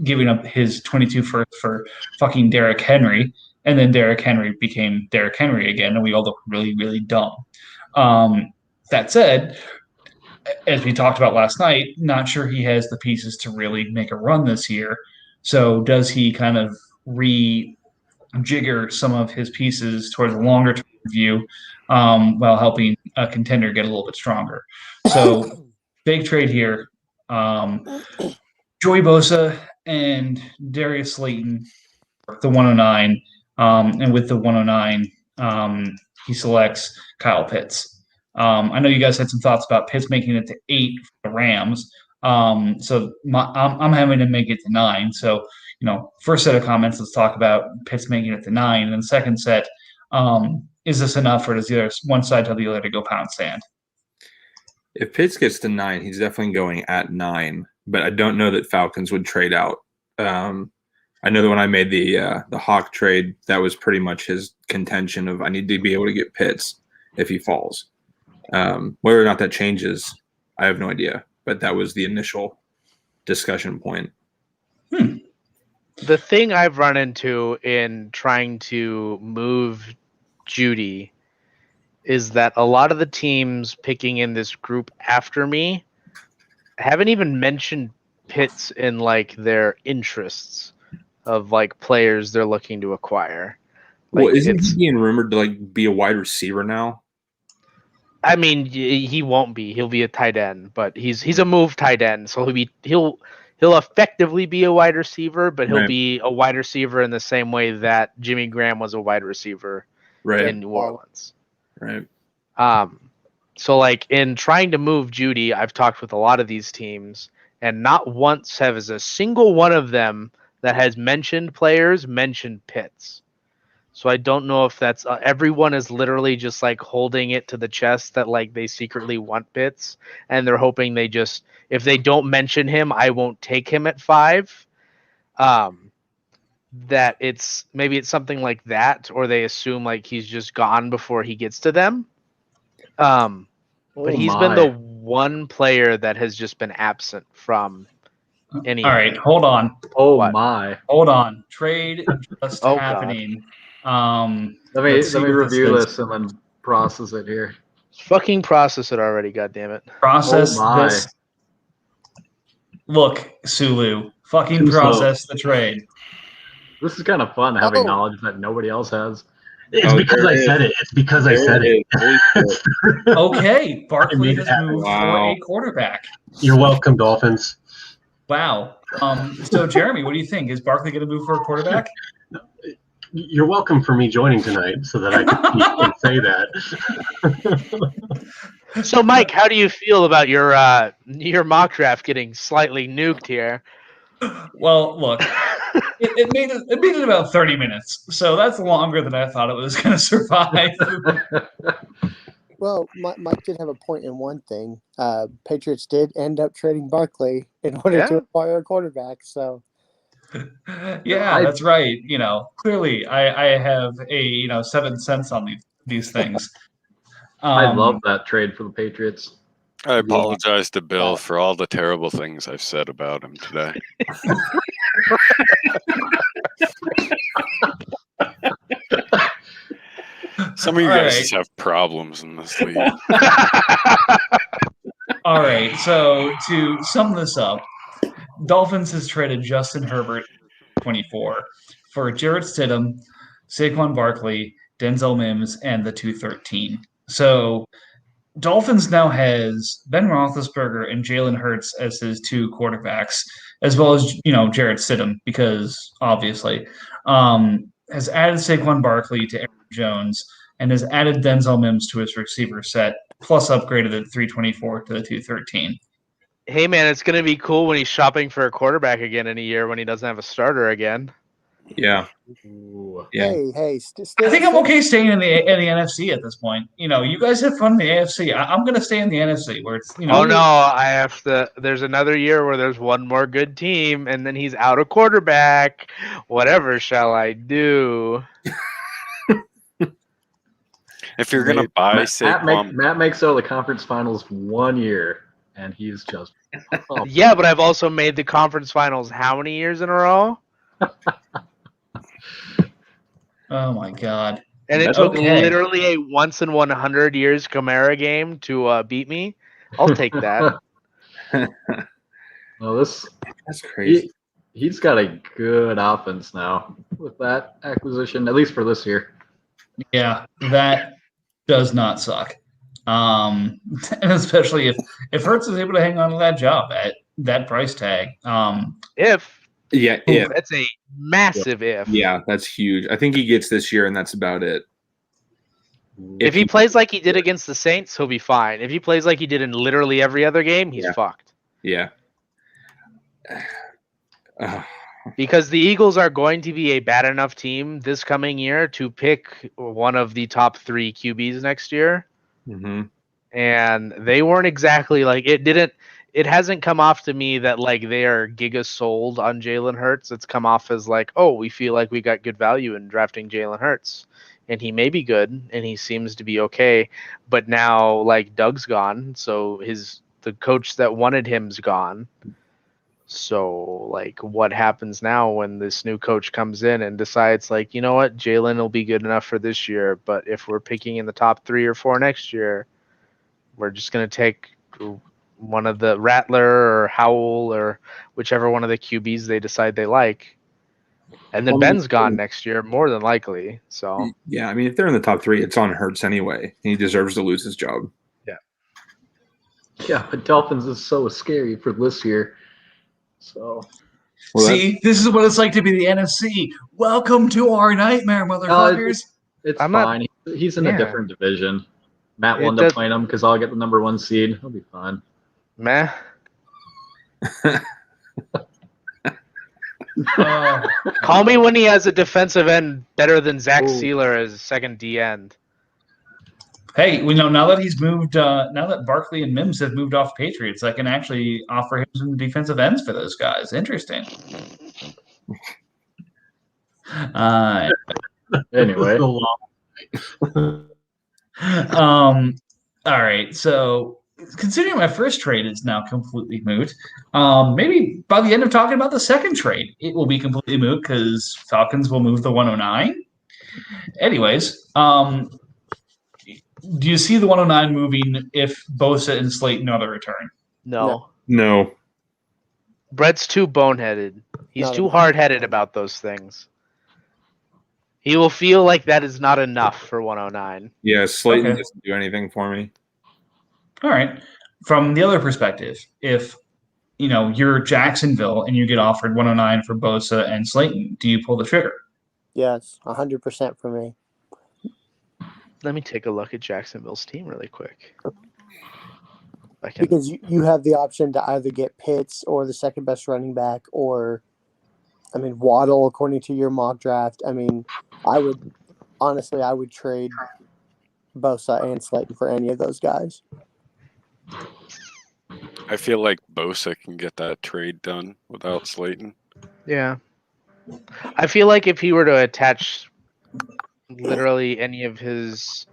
S1: Giving up his 22 first for fucking Derrick Henry. And then Derrick Henry became Derrick Henry again, and we all look really, really dumb. That said, as we talked about last night, not sure he has the pieces to really make a run this year. So does he kind of rejigger some of his pieces towards a longer-term view while helping a contender get a little bit stronger? So big trade here. Joey Bosa and Darius Slayton, the 109. And with the 109, he selects Kyle Pitts. I know you guys had some thoughts about Pitts making it to 8 for the Rams. So I'm having to make it to 9. So, first set of comments, let's talk about Pitts making it to 9. And then second set, is this enough or does the other one side tell the other to go pound sand?
S6: If Pitts gets to 9, he's definitely going at 9. But I don't know that Falcons would trade out. I know that when I made the Hawk trade, that was pretty much his contention of I need to be able to get Pitts if he falls. Whether or not that changes, I have no idea. But that was the initial discussion point.
S5: The thing I've run into in trying to move Judy is that a lot of the teams picking in this group after me haven't even mentioned Pitts in like their interests of like players they're looking to acquire. Like,
S6: well, isn't he being rumored to like be a wide receiver now?
S5: I mean, he won't be. He'll be a tight end, but he's a move tight end, so he'll effectively be a wide receiver, but he'll be a wide receiver in the same way that Jimmy Graham was a wide receiver in New Orleans.
S6: Right.
S5: So like in trying to move Judy, I've talked with a lot of these teams, and not once has a single one of them that has mentioned players mentioned Pitts. So I don't know if that's everyone is literally just like holding it to the chest that like they secretly want Pitts, and they're hoping they just, if they don't mention him, I won't take him at 5. That maybe it's something like that, or they assume like he's just gone before he gets to them. But he's been the one player that has just been absent from any.
S1: All right, hold on.
S4: My.
S1: Hold on. Trade just happening.
S4: Let me review this and then process it here.
S5: Fucking process it already, goddammit.
S1: Process this. Look, Sulu, fucking process the trade.
S4: This is kind of fun having knowledge that nobody else has.
S8: It's because I said it. It's because I said it.
S1: Okay, Barkley has moved for a quarterback.
S8: You're welcome, Dolphins.
S1: Wow. So, Jeremy, what do you think? Is Barkley going to move for a quarterback?
S8: You're welcome for me joining tonight so that I can say that.
S5: So, Mike, how do you feel about your mock draft getting slightly nuked here?
S1: Well, look, it made it about 30 minutes, so that's longer than I thought it was going to survive.
S3: Well, Mike did have a point in one thing. Patriots did end up trading Barkley in order to acquire a quarterback. So,
S1: yeah, that's right. Clearly, I have a 7 cents on these things.
S4: I love that trade for the Patriots.
S2: I apologize to Bill for all the terrible things I've said about him today. Some of you guys just have problems in this league.
S1: All right. So to sum this up, Dolphins has traded Justin Herbert 24 for Jarrett Stidham, Saquon Barkley, Denzel Mims, and the 213. So Dolphins now has Ben Roethlisberger and Jalen Hurts as his two quarterbacks, as well as Jarrett Stidham, because obviously has added Saquon Barkley to Aaron Jones and has added Denzel Mims to his receiver set, plus upgraded the 324 to the 213.
S5: Hey man, it's gonna be cool when he's shopping for a quarterback again in a year when he doesn't have a starter again.
S6: Yeah.
S3: Yeah. Hey.
S1: I think I'm okay staying in the NFC at this point. You guys have fun in the AFC. I'm gonna stay in the NFC where it's
S5: Oh no, I have to. There's another year where there's one more good team, and then he's out of quarterback. Whatever shall I do?
S2: If you're gonna buy Saquon,
S4: Matt makes all the conference finals 1 year, and he's just
S5: yeah, but I've also made the conference finals how many years in a row?
S1: Oh my god!
S5: And it took literally a once in 100 years Kamara game to beat me. I'll take that.
S4: Well,
S6: that's crazy.
S4: He's got a good offense now with that acquisition, at least for this year.
S1: Yeah, that does not suck. And especially if Hurts is able to hang on to that job at that price tag.
S5: If
S6: Yeah.
S5: That's a massive if.
S6: Yeah, that's huge. I think he gets this year, and that's about it.
S5: If he plays like he did against the Saints, he'll be fine. If he plays like he did in literally every other game, he's fucked.
S6: Yeah.
S5: Because the Eagles are going to be a bad enough team this coming year to pick one of the top 3 QBs next year.
S6: Mm-hmm.
S5: And they weren't exactly like it hasn't come off to me that like they are giga sold on Jalen Hurts. It's come off as like, oh, we feel like we got good value in drafting Jalen Hurts. And he may be good and he seems to be okay. But now like Doug's gone, so the coach that wanted him's gone. So like what happens now when this new coach comes in and decides like, you know what, Jalen will be good enough for this year, but if we're picking in the top 3 or 4 next year, we're just going to take one of the Rattler or Howell or whichever one of the QBs they decide they like. And then Ben's gone next year, more than likely. So
S6: yeah, I mean, if they're in the top 3, it's on Hurts anyway. He deserves to lose his job.
S4: Yeah, but Dolphins is so scary for this year. So
S1: see, this is what it's like to be the NFC. Welcome to our nightmare, motherfuckers.
S4: It's fine. He's in a different division. Matt will end up playing him because I'll get the number 1 seed. He'll be fine.
S5: Meh. Call me when he has a defensive end better than Zach Sealer as second D end.
S1: Hey, now that he's moved, now that Barkley and Mims have moved off Patriots, I can actually offer him some defensive ends for those guys. Interesting.
S4: Anyway.
S1: All right. So considering my first trade is now completely moot, maybe by the end of talking about the second trade, it will be completely moot because Falcons will move the 109. Anyways, do you see the 109 moving if Bosa and Slayton are the return?
S5: No. Brett's too boneheaded. He's too hard-headed about those things. He will feel like that is not enough for 109.
S6: Yeah, Slayton doesn't do anything for me.
S1: All right. From the other perspective, if you're Jacksonville and you get offered 109 for Bosa and Slayton, do you pull the trigger?
S3: Yes, 100% for me.
S5: Let me take a look at Jacksonville's team really quick.
S3: Because you have the option to either get Pitts or the second best running back or, Waddle, according to your mock draft. I would trade Bosa and Slayton for any of those guys.
S2: I feel like Bosa can get that trade done without Slayton.
S5: Yeah. I feel like if he were to attach literally any of his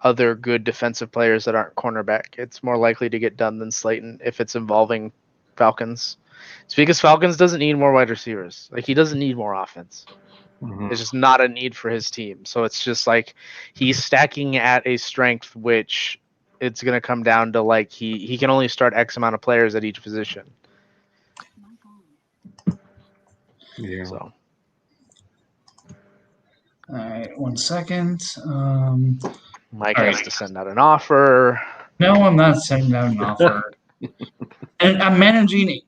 S5: other good defensive players that aren't cornerback, it's more likely to get done than Slayton if it's involving Falcons. It's because Falcons doesn't need more wide receivers. Like, he doesn't need more offense. Mm-hmm. It's just not a need for his team. So it's just like he's stacking at a strength which it's going to come down to like he can only start X amount of players at each position.
S6: Yeah.
S5: So.
S1: All right, 1 second.
S5: Mike has to send out an offer.
S1: No, I'm not sending out an offer. And I'm managing,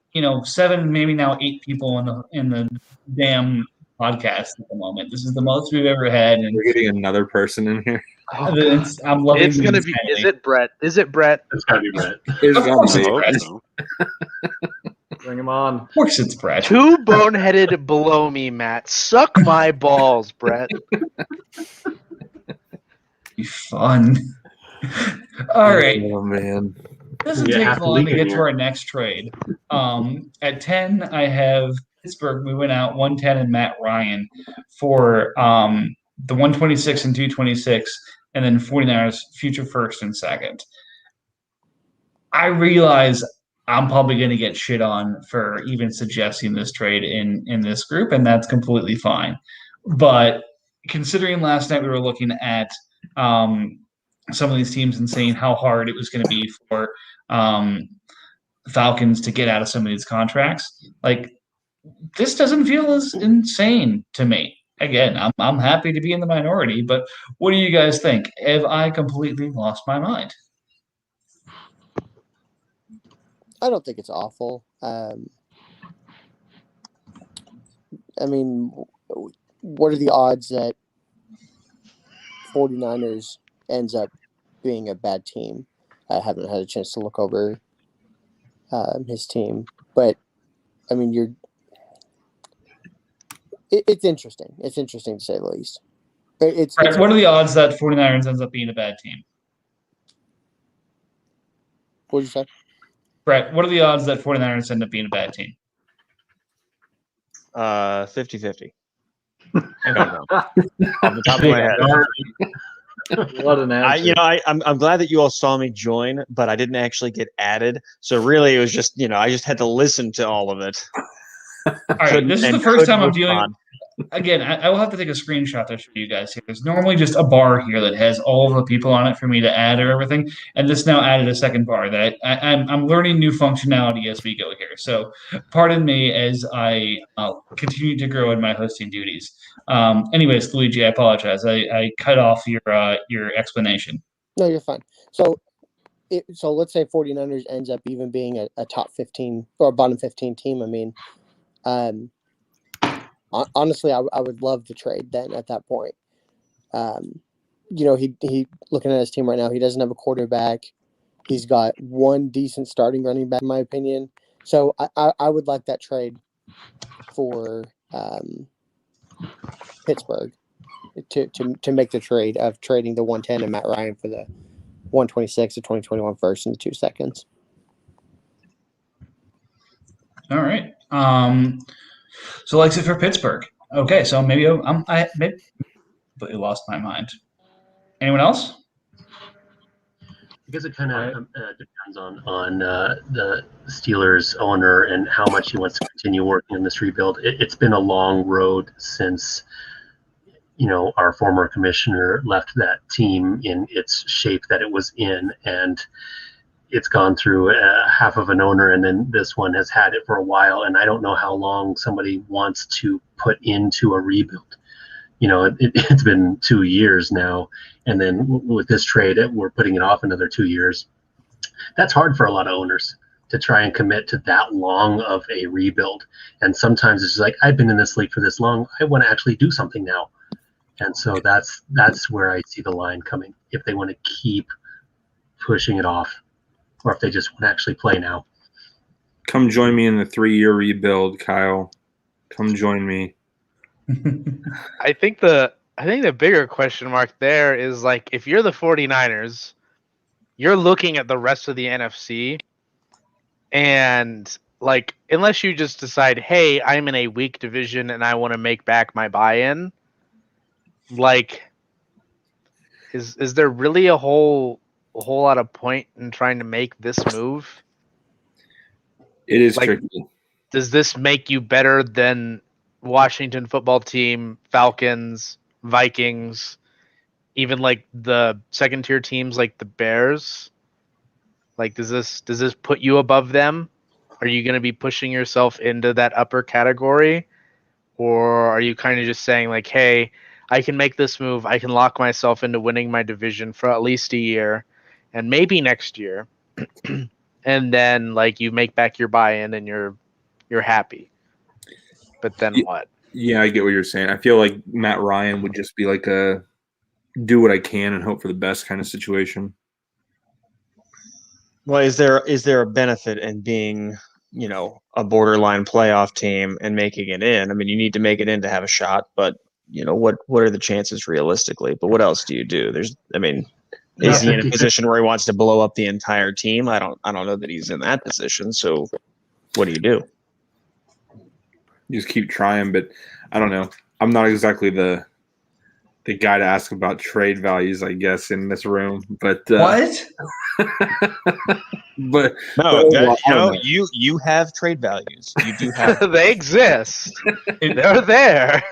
S1: 7, maybe now 8 people in the damn podcast at the moment. This is the most we've ever had. And
S6: we're getting another person in here.
S1: I'm loving.
S5: It's gonna be. Is it Brett? Is it Brett?
S8: It's gotta be Brett.
S1: Of course it's Brett.
S2: So.
S4: Bring him on.
S1: Of course it's Brett.
S5: Too boneheaded below me, Matt. Suck my balls, Brett.
S1: Be fun. All right.
S6: Oh man.
S1: Doesn't take long to get to our next trade. At 10, I have Pittsburgh moving out 110 and Matt Ryan for the 126 and 226, and then 49ers future first and second. I realize I'm probably going to get shit on for even suggesting this trade in this group, and that's completely fine. But considering last night we were looking at some of these teams and saying how hard it was going to be for Falcons to get out of some of these contracts, like this doesn't feel as insane to me. Again, I'm happy to be in the minority, but what do you guys think? Have I completely lost my mind?
S3: I don't think it's awful. I mean, what are the odds that 49ers ends up being a bad team? I haven't had a chance to look over his team, but I mean, it's interesting. It's interesting to say the least.
S1: What are the odds that 49ers ends up being a bad team?
S3: What did you say?
S1: Brett, what are the odds that 49ers end up being a bad team?
S9: 50-50. I don't know. Off the top of my head.
S4: What an answer.
S9: I'm glad that you all saw me join, but I didn't actually get added. So really, it was just I just had to listen to all of it.
S1: All right, this is the first time I'm dealing. Again, I will have to take a screenshot to show you guys here. There's normally just a bar here that has all of the people on it for me to add or everything, and this now added a second bar that I'm learning new functionality as we go here. So pardon me as I continue to grow in my hosting duties. Anyways, Luigi, I apologize. I cut off your explanation.
S3: No, you're fine. So let's say 49ers ends up even being a top 15 or bottom 15 team. I mean, honestly, I would love the trade then at that point. He looking at his team right now, he doesn't have a quarterback. He's got one decent starting running back, in my opinion. So I would like that trade for Pittsburgh to make the trade of trading the 110 and Matt Ryan for the 126, the 2021 first and the 2 seconds.
S1: All right. So likes it for Pittsburgh. Okay, so maybe I completely lost my mind. Anyone else?
S8: I guess it kind of depends on the Steelers owner and how much he wants to continue working on this rebuild. It's been a long road since our former commissioner left that team in its shape that it was in, and it's gone through half of an owner, and then this one has had it for a while, and I don't know how long somebody wants to put into a rebuild. It's been 2 years now, and then with this trade, we're putting it off another 2 years. That's hard for a lot of owners to try and commit to that long of a rebuild. And sometimes it's just like, I've been in this league for this long, I want to actually do something now. And so that's where I see the line coming, if they want to keep pushing it off, or if they just want to actually play now.
S6: Come join me in the 3-year rebuild, Kyle. Come join me.
S5: I think the bigger question mark there is, like, if you're the 49ers, you're looking at the rest of the NFC, and like, unless you just decide, hey, I'm in a weak division and I want to make back my buy-in, like, is there really a whole lot of point in trying to make this move?
S6: It is
S5: like,
S6: tricky.
S5: Does this make you better than Washington football team, Falcons, Vikings, even like the second tier teams like the Bears? Like, does this put you above them? Are you going to be pushing yourself into that upper category? Or are you kind of just saying like, hey, I can make this move. I can lock myself into winning my division for at least a year and maybe next year. And then like you make back your buy-in and you're happy. But then what?
S6: Yeah, I get what you're saying. I feel like Matt Ryan would just be like a do what I can and hope for the best kind of situation.
S9: Well, is there a benefit in being, a borderline playoff team and making it in? I mean, you need to make it in to have a shot, but what are the chances realistically? But what else do you do? Is he in a position where he wants to blow up the entire team? I don't know that he's in that position. So what do you do?
S6: You just keep trying, but I don't know. I'm not exactly the guy to ask about trade values, I guess, in this room. But
S1: what?
S6: but
S9: no, you have trade values. You do have.
S5: They exist. They're there.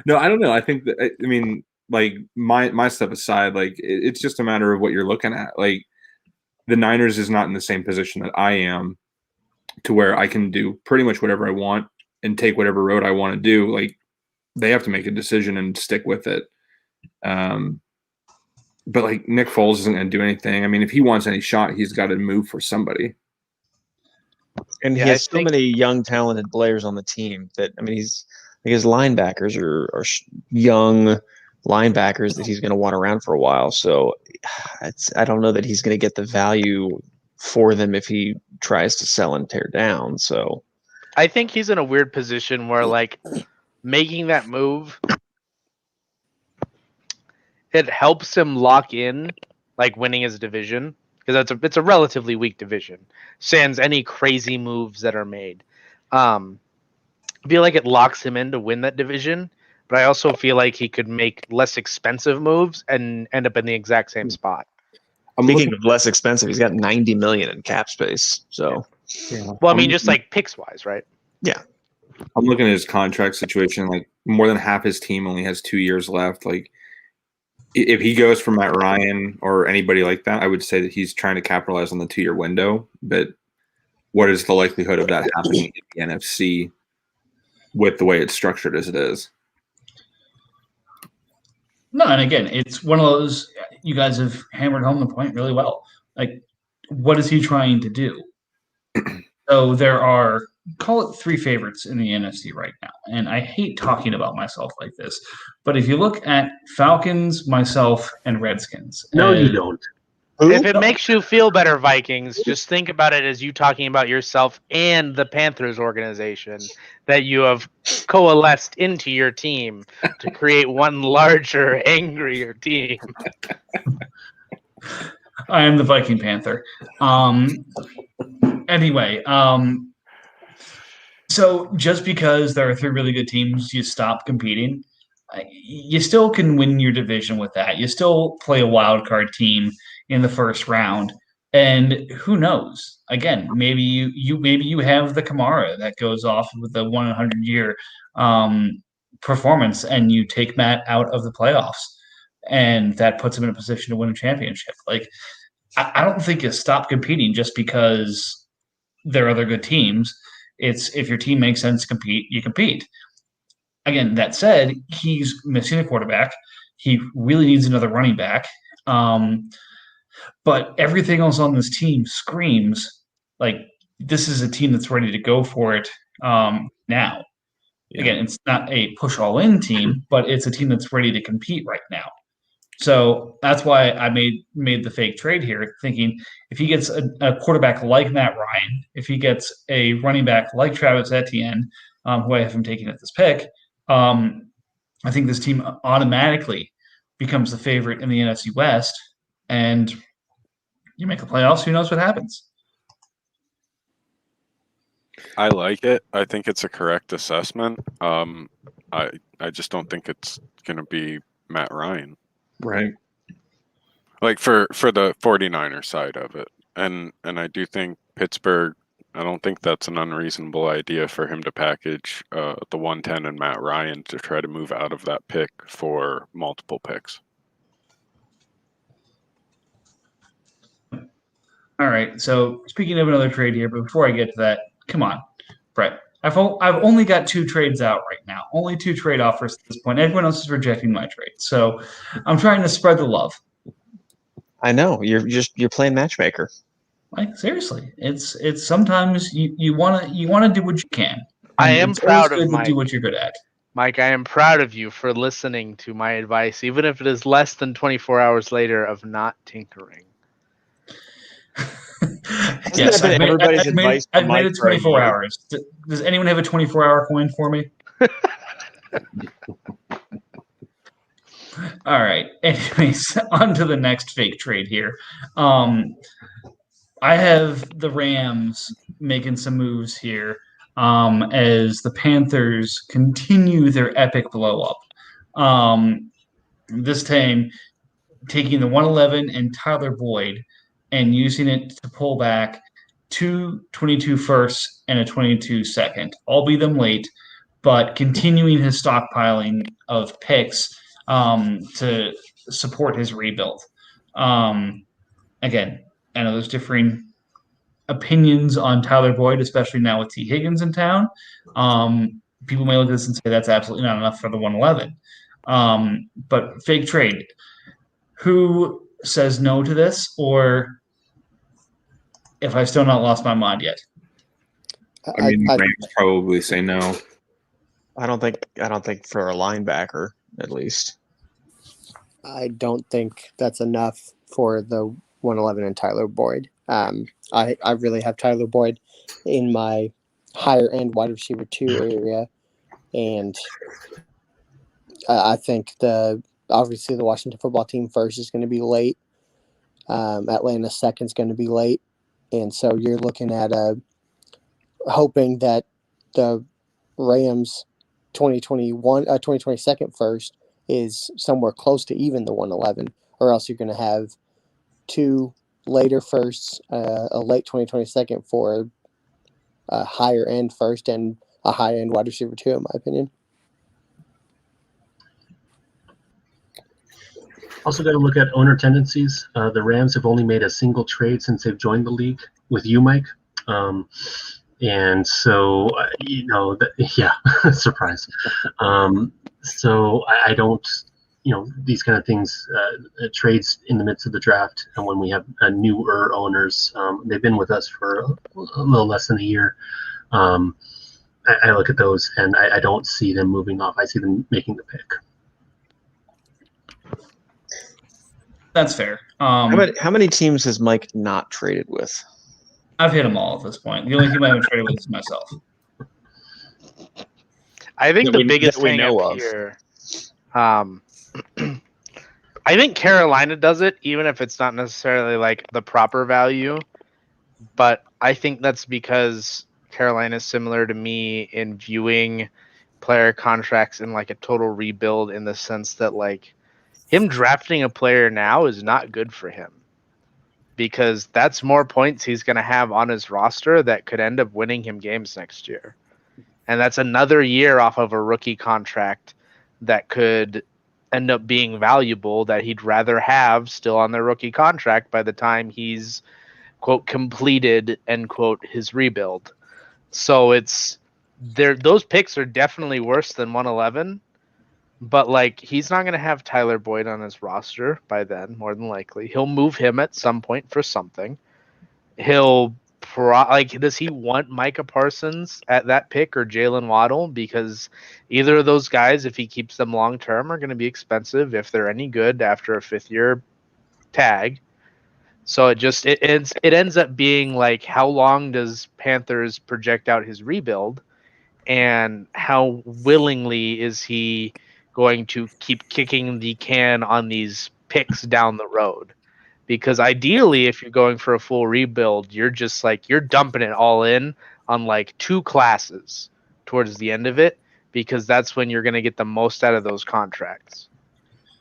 S6: No, I don't know. I think that I mean, like my stuff aside, like it's just a matter of what you're looking at. Like the Niners is not in the same position that I am, to where I can do pretty much whatever I want and take whatever road I want to do. Like they have to make a decision and stick with it. But like Nick Foles isn't going to do anything. I mean, if he wants any shot, he's got to move for somebody.
S9: And he has so many young, talented players on the team that, I mean, his linebackers are young linebackers that he's going to want around for a while. So I don't know that he's going to get the value for them if he tries to sell and tear down. So
S5: I think he's in a weird position where like making that move, it helps him lock in like winning his division, because it's a relatively weak division, sans any crazy moves that are made. I feel like it locks him in to win that division, but I also feel like he could make less expensive moves and end up in the exact same spot.
S9: Speaking of less expensive, he's got $90 million in cap space. So,
S5: well, I mean, just like picks wise, right?
S9: Yeah.
S6: I'm looking at his contract situation. Like more than half his team only has 2 years left. Like if he goes for Matt Ryan or anybody like that, I would say that he's trying to capitalize on the 2-year window. But what is the likelihood of that happening in the NFC with the way it's structured as it is?
S1: No, and again, it's one of those, you guys have hammered home the point really well. Like, what is he trying to do? So there are, call it 3 favorites in the NFC right now. And I hate talking about myself like this. But if you look at Falcons, myself, and Redskins.
S8: No, you don't.
S5: If it makes you feel better, Vikings, just think about it as you talking about yourself and the Panthers organization that you have coalesced into your team to create one larger, angrier team.
S1: I am the Viking Panther. Anyway, so just because there are 3 really good teams, you stop competing. You still can win your division with that. You still play a wild card team in the first round, and who knows? Again, maybe you have the Kamara that goes off with the 100-year performance, and you take Matt out of the playoffs, and that puts him in a position to win a championship. Like, I don't think you stop competing just because there are other good teams. It's if your team makes sense to compete, you compete. Again, that said, he's missing a quarterback. He really needs another running back. But everything else on this team screams like this is a team that's ready to go for it now. Yeah. Again, it's not a push-all-in team, but it's a team that's ready to compete right now. So that's why I made the fake trade here, thinking if he gets a quarterback like Matt Ryan, if he gets a running back like Travis Etienne, who I have him taking at this pick, I think this team automatically becomes the favorite in the NFC West, and you make the playoffs, who knows what happens.
S2: I like it. I think it's a correct assessment. I just don't think it's going to be Matt Ryan.
S6: Right.
S2: Like for the 49er side of it. And I do think Pittsburgh, I don't think that's an unreasonable idea for him to package the 110 and Matt Ryan to try to move out of that pick for multiple picks.
S1: All right. So speaking of another trade here, but before I get to that, come on, Brett. I've only got 2 trades out right now. Only 2 trade offers at this point. Everyone else is rejecting my trade. So I'm trying to spread the love.
S9: I know you're playing matchmaker.
S1: Like seriously, it's sometimes you wanna do what you can.
S5: I am proud of Mike.
S1: To do what you're good at.
S5: Mike, I am proud of you for listening to my advice, even if it is less than 24 hours later of not tinkering.
S1: Yes, I've made it 24 hours. Does anyone have a 24-hour coin for me? All right. Anyways, on to the next fake trade here. I have the Rams making some moves here as the Panthers continue their epic blow-up. This time, taking the 111 and Tyler Boyd and using it to pull back 2 22 firsts and a 22 second. I'll be them late, but continuing his stockpiling of picks to support his rebuild. Again, I know there's differing opinions on Tyler Boyd, especially now with T. Higgins in town. People may look at this and say that's absolutely not enough for the 111. But fake trade. Who says no to this, or if I've still not lost my mind yet?
S6: I mean, Rams probably say no.
S9: I don't think for a linebacker, at least.
S3: I don't think that's enough for the 111 and Tyler Boyd. I really have Tyler Boyd in my higher end wide receiver 2 area, and I think obviously the Washington football team first is going to be late. Atlanta second is going to be late, and so you're looking at hoping that the Rams 2022 first is somewhere close to even the 111, or else you're going to have 2 later firsts, a late 2022 for a higher end first and a high end wide receiver 2, in my opinion.
S8: Also got to look at owner tendencies. The Rams have only made a single trade since they've joined the league with you, Mike. And so, surprise. So I don't, these kind of things, trades in the midst of the draft, and when we have newer owners, they've been with us for a little less than a year. I look at those and I don't see them moving off. I see them making the pick.
S1: That's fair.
S9: How many teams has Mike not traded with?
S1: I've hit them all at this point. The only team I haven't traded with is myself.
S5: I think the biggest thing up here, I think Carolina does it, even if it's not necessarily like the proper value. But I think that's because Carolina is similar to me in viewing player contracts in like a total rebuild, in the sense that like him drafting a player now is not good for him, because that's more points he's going to have on his roster that could end up winning him games next year. And that's another year off of a rookie contract that could end up being valuable, that he'd rather have still on their rookie contract by the time he's, quote, completed, end quote, his rebuild. So it's there. Those picks are definitely worse than 111. But, like, he's not going to have Tyler Boyd on his roster by then, more than likely. He'll move him at some point for something. Does he want Micah Parsons at that pick or Jalen Waddle? Because either of those guys, if he keeps them long-term, are going to be expensive if they're any good after a fifth-year tag. So it ends up being, like, how long does Panthers project out his rebuild? And how willingly is he going to keep kicking the can on these picks down the road? Because ideally, if you're going for a full rebuild, you're just like, you're dumping it all in on like 2 classes towards the end of it, because that's when you're going to get the most out of those contracts.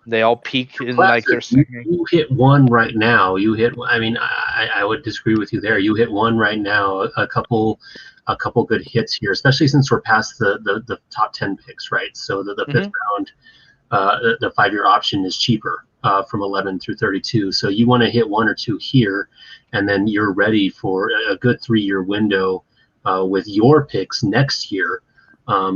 S5: They all peak in like their second.
S8: You hit one right now. I would disagree with you there. You hit one right now. A couple good hits here, especially since we're past the top 10 picks, right? So the fifth round, the 5-year option is cheaper. from 11 through 32. So you want to hit 1 or 2 here, and then you're ready for a good 3-year window with your picks next year.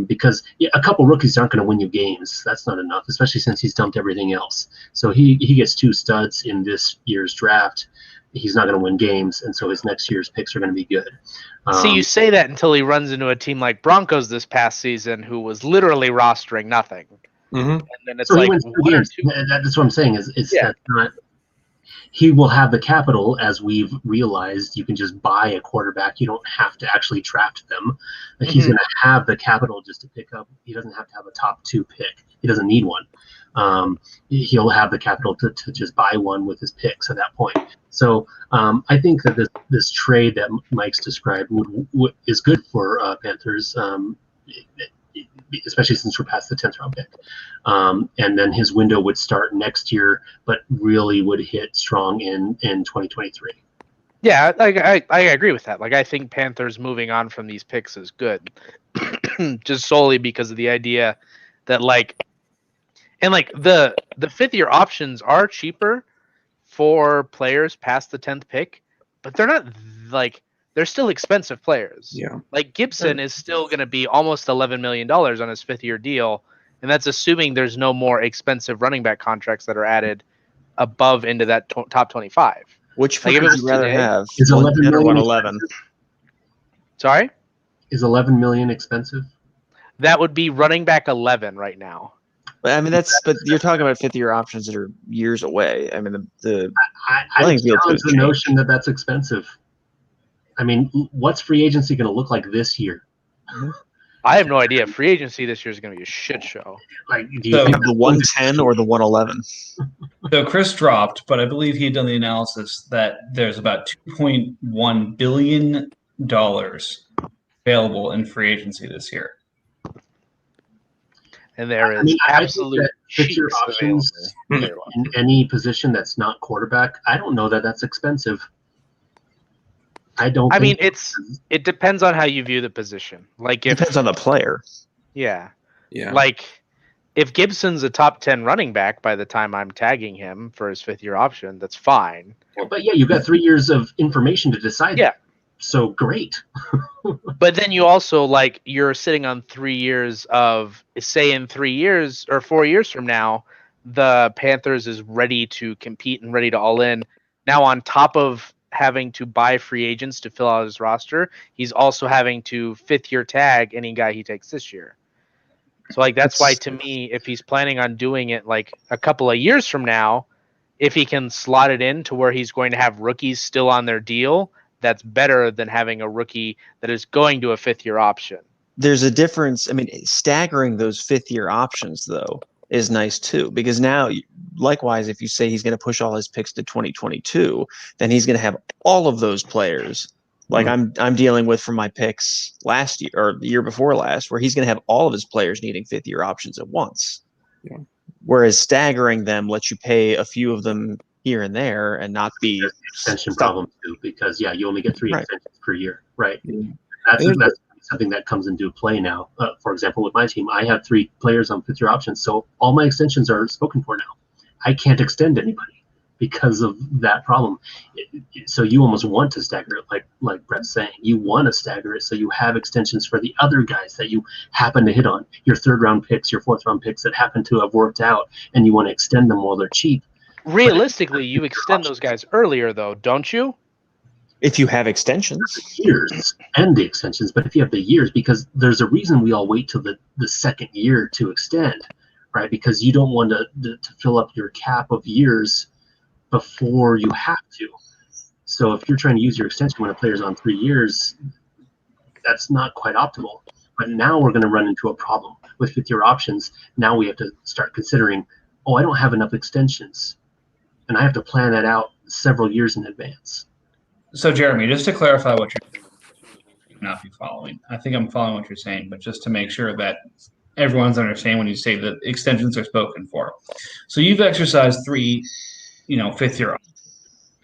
S8: Because a couple rookies aren't going to win you games. That's not enough, especially since he's dumped everything else. So he gets 2 studs in this year's draft. He's not going to win games, and so his next year's picks are going to be good.
S5: See, you say that until he runs into a team like Broncos this past season, who was literally rostering nothing.
S6: Mm-hmm.
S5: And then it's
S8: so
S5: like
S8: 1 or 2. That's what I'm saying. That's not. He will have the capital, as we've realized. You can just buy a quarterback. You don't have to actually draft them. He's going to have the capital just to pick up. He doesn't have to have a top 2 pick. He doesn't need one. He'll have the capital to just buy one with his picks at that point. So I think that this trade that Mike's described is good for Panthers, especially since we're past the 10th round pick. And then his window would start next year, but really would hit strong in 2023.
S5: Yeah, I agree with that. Like, I think Panthers moving on from these picks is good, just solely because of the idea that the 5th-year options are cheaper for players past the 10th pick, but they're not they're still expensive players.
S6: Yeah.
S5: Like Gibson is still going to be almost $11 million on his 5th-year deal, and that's assuming there's no more expensive running back contracts that are added above into that top 25.
S9: Which pick would you rather have?
S8: Is 11
S9: or
S8: million
S9: 111?
S5: Sorry?
S8: Is 11 million expensive?
S5: That would be running back 11 right now.
S9: I mean, but you're talking about 5th-year options that are years away. I mean,
S8: I challenge the notion that that's expensive. I mean, what's free agency going to look like this year?
S5: I have no idea. Free agency this year is going to be a shit show.
S8: Like, do you think
S9: the 110 or the 111?
S1: So Chris dropped, but I believe he had done the analysis that there's about $2.1 billion available in free agency this year.
S5: And there is absolute
S8: fifth-year options in any position that's not quarterback. I don't know that that's expensive. I mean,
S5: it depends on how you view the position. Like,
S9: it depends on the player.
S5: Yeah.
S6: Yeah.
S5: Like, if Gibson's a top 10 running back by the time I'm tagging him for his 5th-year option, that's fine.
S8: But yeah, you've got 3 years of information to decide.
S5: Yeah.
S8: So great.
S5: But then you also, you're sitting on 3 years of, say, in 3 years or 4 years from now, the Panthers is ready to compete and ready to all in. Now, on top of having to buy free agents to fill out his roster, he's also having to 5th-year tag any guy he takes this year. So, that's why, to me, if he's planning on doing it, a couple of years from now, if he can slot it in to where he's going to have rookies still on their deal, that's better than having a rookie that is going to a 5th-year option.
S9: There's a difference. I mean, staggering those 5th-year options, though, is nice, too, because now, likewise, if you say he's going to push all his picks to 2022, then he's going to have all of those players. I'm dealing with from my picks last year or the year before last, where he's going to have all of his players needing 5th-year options at once.
S6: Yeah.
S9: Whereas staggering them lets you pay a few of them here and there and not be
S8: extension problem too, because you only get 3 extensions per year, right?
S6: Yeah.
S8: That's something that comes into play now. For example, with my team, I have 3 players on 5th-year options, so all my extensions are spoken for now. I can't extend anybody because of that problem. So you almost want to stagger it, like Brett's saying. You want to stagger it so you have extensions for the other guys that you happen to hit on, your 3rd-round picks, your 4th-round picks that happen to have worked out, and you want to extend them while they're cheap.
S5: Realistically, you extend those guys earlier, though, don't you?
S9: If you have extensions.
S8: Years and the extensions, but if you have the years, because there's a reason we all wait till the 2nd year to extend, right? Because you don't want to fill up your cap of years before you have to. So if you're trying to use your extension when a player's on 3 years, that's not quite optimal. But now we're going to run into a problem with 5th-year options. Now we have to start considering, I don't have enough extensions. And I have to plan that out several years in advance.
S1: So, Jeremy, just to clarify what you're not be following. I think I'm following what you're saying, but just to make sure that everyone's understanding when you say that extensions are spoken for. So you've exercised 3, 5th-year options.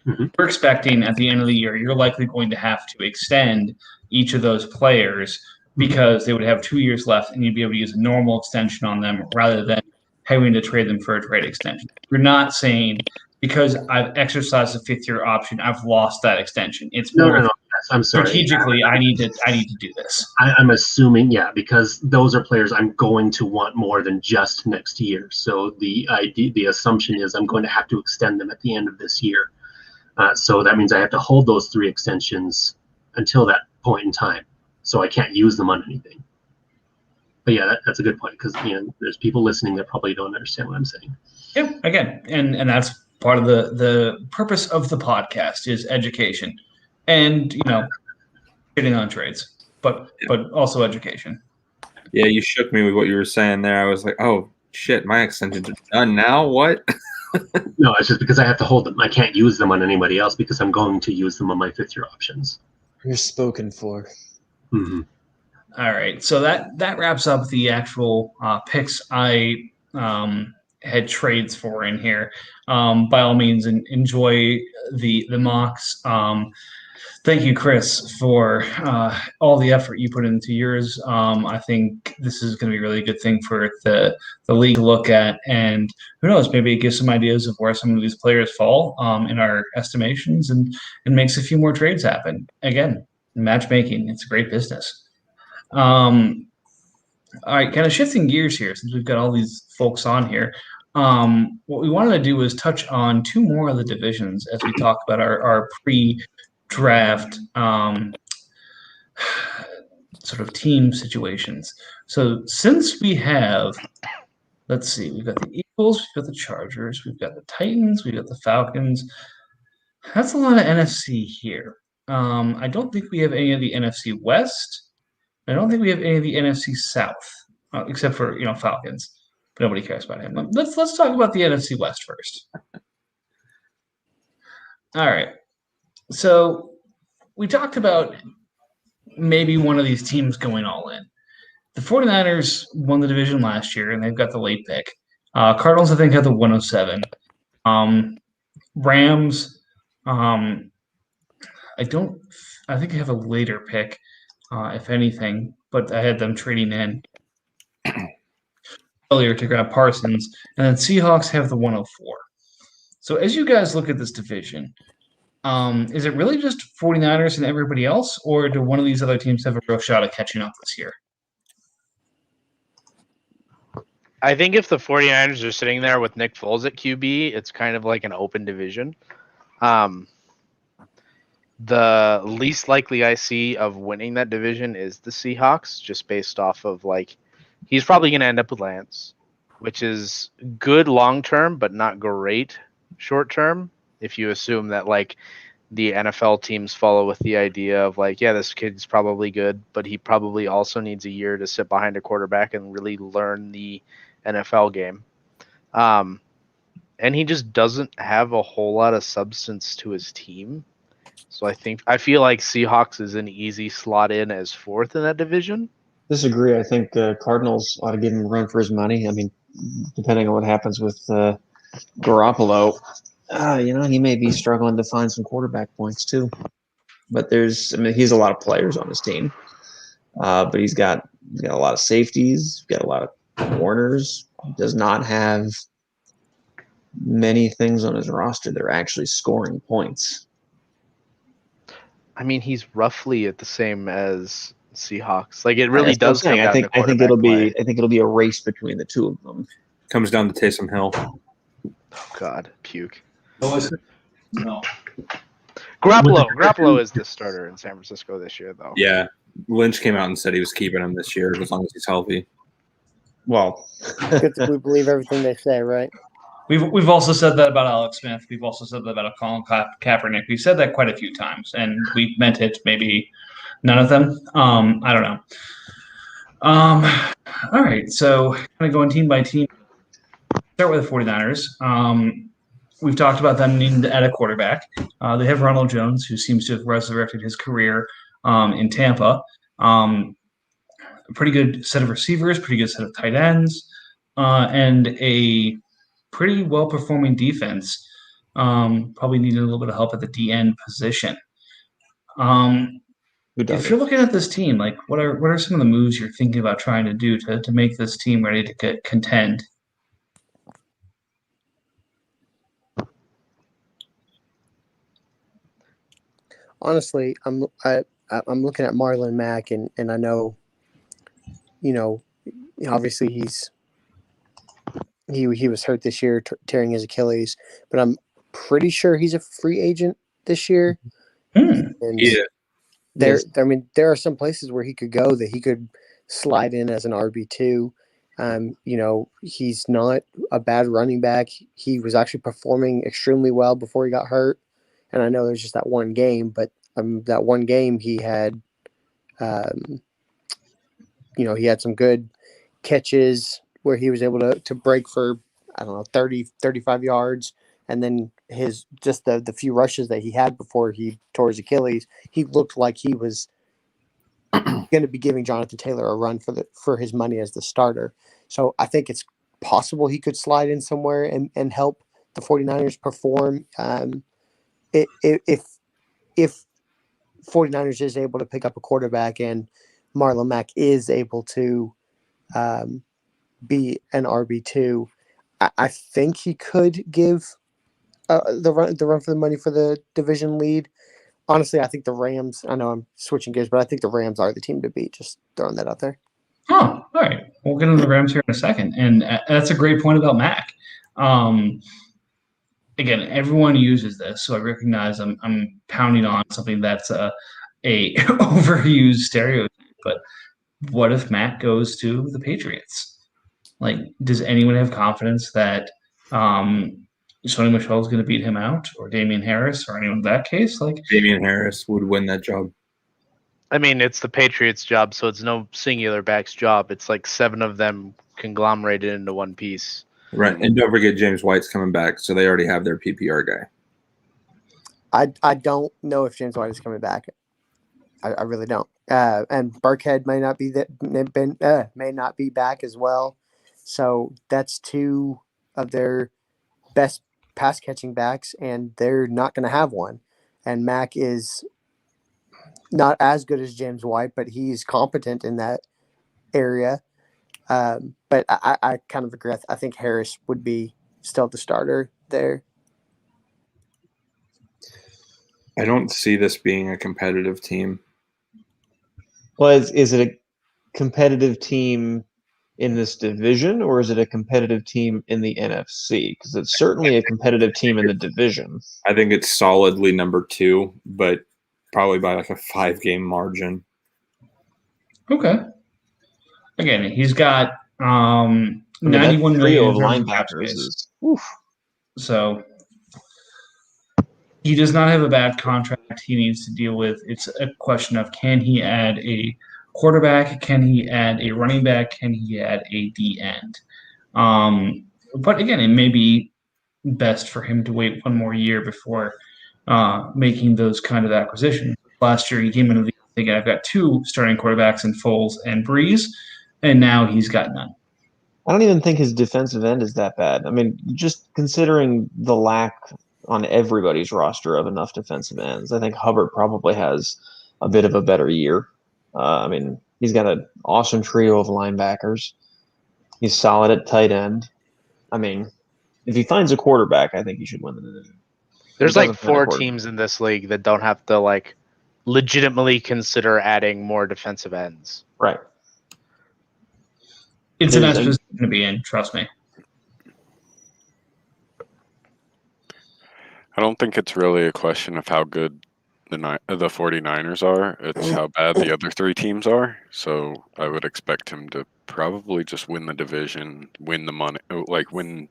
S8: Mm-hmm.
S1: We're expecting at the end of the year, you're likely going to have to extend each of those players because they would have 2 years left and you'd be able to use a normal extension on them rather than having to trade them for a trade extension. You're not saying because I've exercised the 5th-year option, I've lost that extension. It's more
S8: No. Yes, I'm sorry.
S1: Strategically, I need to do this.
S8: I'm assuming, because those are players I'm going to want more than just next year. So the assumption is I'm going to have to extend them at the end of this year. So that means I have to hold those 3 extensions until that point in time. So I can't use them on anything. But yeah, that's a good point because there's people listening that probably don't understand what I'm saying.
S1: Yeah, again, and that's part of the purpose of the podcast is education, and getting on trades, but also education.
S6: Yeah, you shook me with what you were saying there. I was like, oh shit, my extensions are done now. What?
S8: No, it's just because I have to hold them. I can't use them on anybody else because I'm going to use them on my 5th-year options.
S9: You're spoken for.
S8: Mm-hmm.
S1: All right, so that wraps up the actual picks I had trades for in here. By all means, enjoy the mocks. Thank you, Chris, for all the effort you put into yours. I think this is going to be a really good thing for the league to look at, and who knows, maybe it gives some ideas of where some of these players fall in our estimations, and makes a few more trades happen. Again, matchmaking, it's a great business. All right, kind of shifting gears here since we've got all these folks on here. What we wanted to do was touch on 2 more of the divisions as we talk about our pre-draft sort of team situations. So since we have, let's see, we've got the Eagles, we've got the Chargers, we've got the Titans, we've got the Falcons. That's a lot of NFC here. I don't think we have any of the NFC West. I don't think we have any of the NFC South, except for Falcons. But nobody cares about him. Let's talk about the NFC West first. All right. So we talked about maybe one of these teams going all in. The 49ers won the division last year, and they've got the late pick. Cardinals, I think, have the 107. Rams, I think they have a later pick. If anything, but I had them trading in earlier to grab Parsons, and then Seahawks have the 104. So as you guys look at this division, is it really just 49ers and everybody else, or do one of these other teams have a real shot at catching up this year?
S5: I think if the 49ers are sitting there with Nick Foles at QB, it's kind of like an open division. The least likely I see of winning that division is the Seahawks, just based off of he's probably going to end up with Lance, which is good long term, but not great short term. If you assume that the NFL teams follow with the idea of this kid's probably good, but he probably also needs a year to sit behind a quarterback and really learn the NFL game. And he just doesn't have a whole lot of substance to his team. So I feel like Seahawks is an easy slot in as 4th in that division.
S9: Disagree. I think Cardinals ought to give him a run for his money. I mean, depending on what happens with Garoppolo, he may be struggling to find some quarterback points too. But he's a lot of players on his team. But he's got a lot of safeties, got a lot of corners. He does not have many things on his roster that are actually scoring points.
S5: I mean, he's roughly at the same as Seahawks. It really does.
S9: I think it'll be a race between the 2 of them.
S6: Comes down to Taysom Hill.
S5: Oh God, puke.
S1: No.
S5: Garoppolo is the starter in San Francisco this year, though.
S6: Yeah, Lynch came out and said he was keeping him this year as long as he's healthy.
S9: Well,
S3: we believe everything they say, right?
S1: We've also said that about Alex Smith. We've also said that about Colin Kaepernick. We've said that quite a few times, and we meant it. Maybe none of them. I don't know. All right, so kind of going team by team. Start with the 49ers. We've talked about them needing to add a quarterback. They have Ronald Jones, who seems to have resurrected his career in Tampa. A pretty good set of receivers, pretty good set of tight ends, and a pretty well-performing defense. Probably needed a little bit of help at the D-end position. If you're looking at this team, what are some of the moves you're thinking about trying to do to make this team ready to contend?
S3: honestly, I'm looking at Marlon Mack, and I know, obviously he was hurt this year, tearing his Achilles, but I'm pretty sure he's a free agent this year. And there are some places where he could go that he could slide in as an RB2. He's not a bad running back. He was actually performing extremely well before he got hurt. And I know there's just that one game, but that one game he had, he had some good catches where he was able to break for, 30, 35 yards. And then the few rushes that he had before he tore his Achilles, he looked like he was going to be giving Jonathan Taylor a run for his money as the starter. So I think it's possible he could slide in somewhere and help the 49ers perform. If 49ers is able to pick up a quarterback and Marlon Mack is able to be an RB2, I think he could give the run for the money for the division lead. Honestly, I think the Rams, I know I'm switching gears, but I think the Rams are the team to beat. Just throwing that out there.
S1: Oh, all right. We'll get into the Rams here in a second. And that's a great point about Mac. Again, everyone uses this, so I recognize I'm pounding on something that's a overused stereotype. But what if Mac goes to the Patriots? Like, does anyone have confidence that Sony Michel is going to beat him out, or Damian Harris, or anyone in that case? Like,
S6: Damian Harris would win that job.
S5: I mean, it's the Patriots' job, so it's no singular back's job. It's like 7 of them conglomerated into one piece.
S6: Right, and don't forget James White's coming back, so they already have their PPR guy.
S3: I don't know if James White is coming back. I really don't. And Burkhead may not be back as well. So that's 2 of their best pass catching backs, and they're not going to have one. And Mac is not as good as James White, but he's competent in that area. But I kind of agree. I think Harris would be still the starter there.
S6: I don't see this being a competitive team.
S9: Well, is it a competitive team in this division, or is it a competitive team in the NFC? Because it's certainly a competitive team in the division.
S6: I think it's solidly number 2, but probably by like a 5-game margin.
S1: Okay. Again, he's got 91 million
S9: of linebackers.
S1: So he does not have a bad contract he needs to deal with. It's a question of, can he add a quarterback? Can he add a running back? Can he add a D end? But again, it may be best for him to wait one more year before making those kind of acquisitions. Last year, he came into the league thinking, I've got 2 starting quarterbacks in Foles and Breeze, and now he's got none.
S9: I don't even think his defensive end is that bad. I mean, just considering the lack on everybody's roster of enough defensive ends, I think Hubbard probably has a bit of a better year. I mean, he's got an awesome trio of linebackers. He's solid at tight end. I mean, if he finds a quarterback, I think he should win the division.
S5: There's like 4 teams in this league that don't have to like legitimately consider adding more defensive ends.
S9: Right.
S1: It's a nice position to be in, trust me.
S2: I don't think it's really a question of how good the 49ers are. It's how bad the other 3 teams are. So I would expect him to probably just win the division, win the money, like win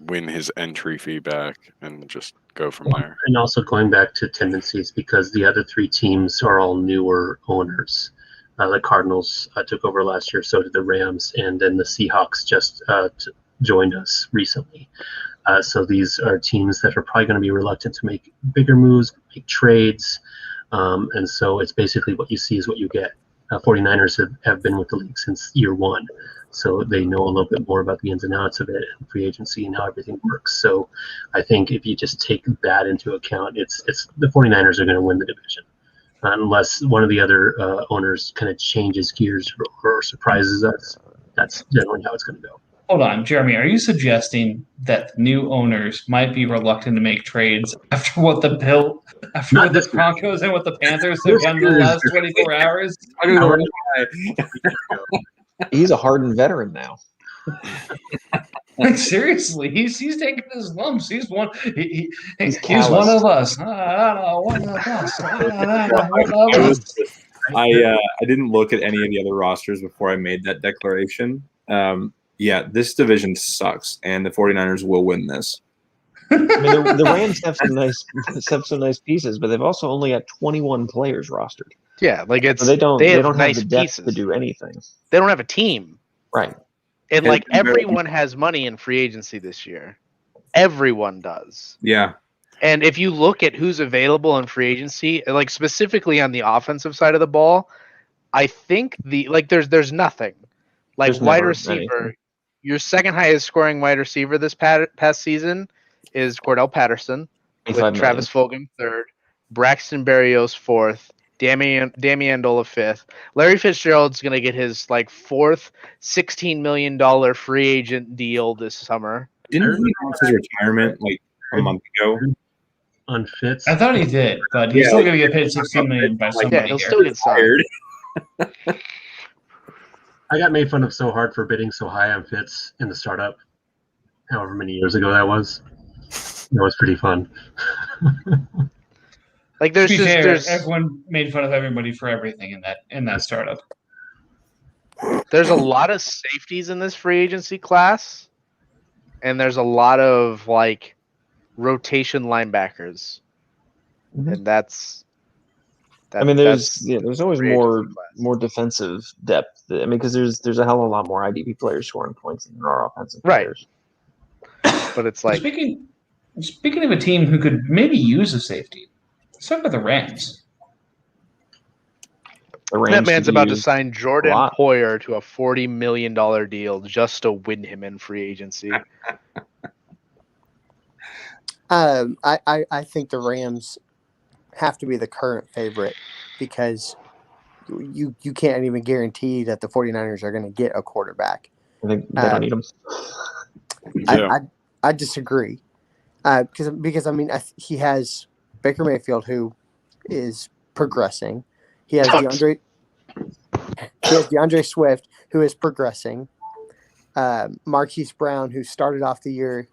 S2: his entry fee back, and just go from there.
S8: And also going back to tendencies, because the other 3 teams are all newer owners. The Cardinals took over last year, so did the Rams, and then the Seahawks just joined us recently. So these are teams that are probably going to be reluctant to make bigger moves, make trades. And so it's basically what you see is what you get. 49ers have been with the league since year 1. So they know a little bit more about the ins and outs of it and free agency and how everything works. So I think if you just take that into account, it's the 49ers are going to win the division. Unless one of the other owners kind of changes gears or surprises us. That's generally how it's going to go.
S1: Hold on, Jeremy. Are you suggesting that the new owners might be reluctant to make trades after what the Broncos and what the Panthers have done in the last 24 hours?
S9: He's a hardened veteran now.
S1: Like, seriously, he's taking his lumps. He's one. He's one of us. One of us.
S6: I didn't look at any of the other rosters before I made that declaration. Yeah, this division sucks, and the 49ers will win this.
S9: I mean, the Rams have some nice pieces, but they've also only got 21 players rostered.
S5: Yeah, like it's
S9: so they don't have
S5: nice
S9: the depth
S5: pieces
S9: to do anything.
S5: They don't have a team,
S9: right?
S5: And like everyone has money in free agency this year. Everyone does.
S6: Yeah.
S5: And if you look at who's available in free agency, like specifically on the offensive side of the ball, I think there's nothing. Like
S9: There's
S5: wide
S9: never
S5: receiver,
S9: anything.
S5: your second highest scoring wide receiver this past season is Cordell Patterson, with Travis Fulgham third, Braxton Berrios fourth, Damian Amendola fifth. Larry Fitzgerald's gonna get his fourth $16 million free agent deal this summer.
S6: Didn't he announce his retirement a month ago?
S8: On Fitz,
S1: I thought he did, but he's still gonna get paid $16 million by somebody.
S5: Yeah, he'll still get signed.
S8: I got made fun of so hard for bidding so high on Fitz in the startup, however many years ago that was. It was pretty fun.
S1: There's everyone made fun of everybody for everything in that startup.
S5: There's a lot of safeties in this free agency class, and there's a lot of rotation linebackers, and that's.
S9: I mean, there's always more defensive depth. I mean, because there's a hell of a lot more IDP players scoring points than there are offensive players.
S5: But it's like
S1: speaking of a team who could maybe use a safety, let's talk about the Rams.
S5: That man's about to sign Jordan Poyer to a $40 million deal just to win him in free agency.
S3: I think the Rams have to be the current favorite because you can't even guarantee that the 49ers are going to get a quarterback.
S9: I think they don't need them.
S3: I disagree because I mean he has Baker Mayfield who is progressing. He has DeAndre Swift who is progressing. Marquise Brown who started off the year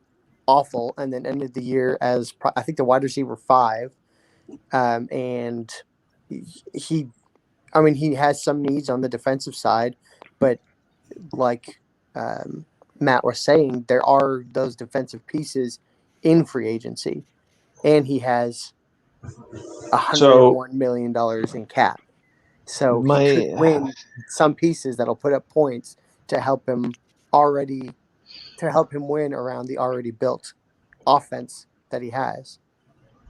S3: awful and then ended the year as I think the wide receiver 5. And he has some needs on the defensive side, but like Matt was saying, there are those defensive pieces in free agency, and he has $101 million in cap. So he could win some pieces that'll put up points to help him win around the already built offense that he has.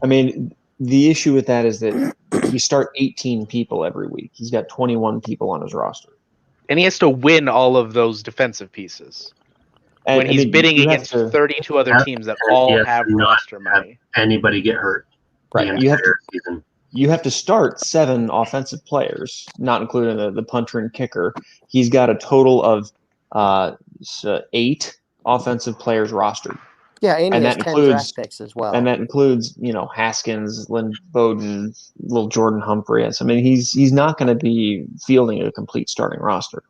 S9: I mean, the issue with that is that you start 18 people every week. He's got 21 people on his roster.
S5: And he has to win all of those defensive pieces. And when he's bidding against 32 other teams that all have roster money.
S8: Anybody get hurt.
S9: Right. You have to start 7 offensive players, not including the punter and kicker. He's got a total of 8 offensive players rostered.
S3: Yeah, and that includes 10 draft picks as well.
S9: And that includes, Haskins, Lynn Bowden, little Jordan Humphrey. I mean, he's not going to be fielding a complete starting roster.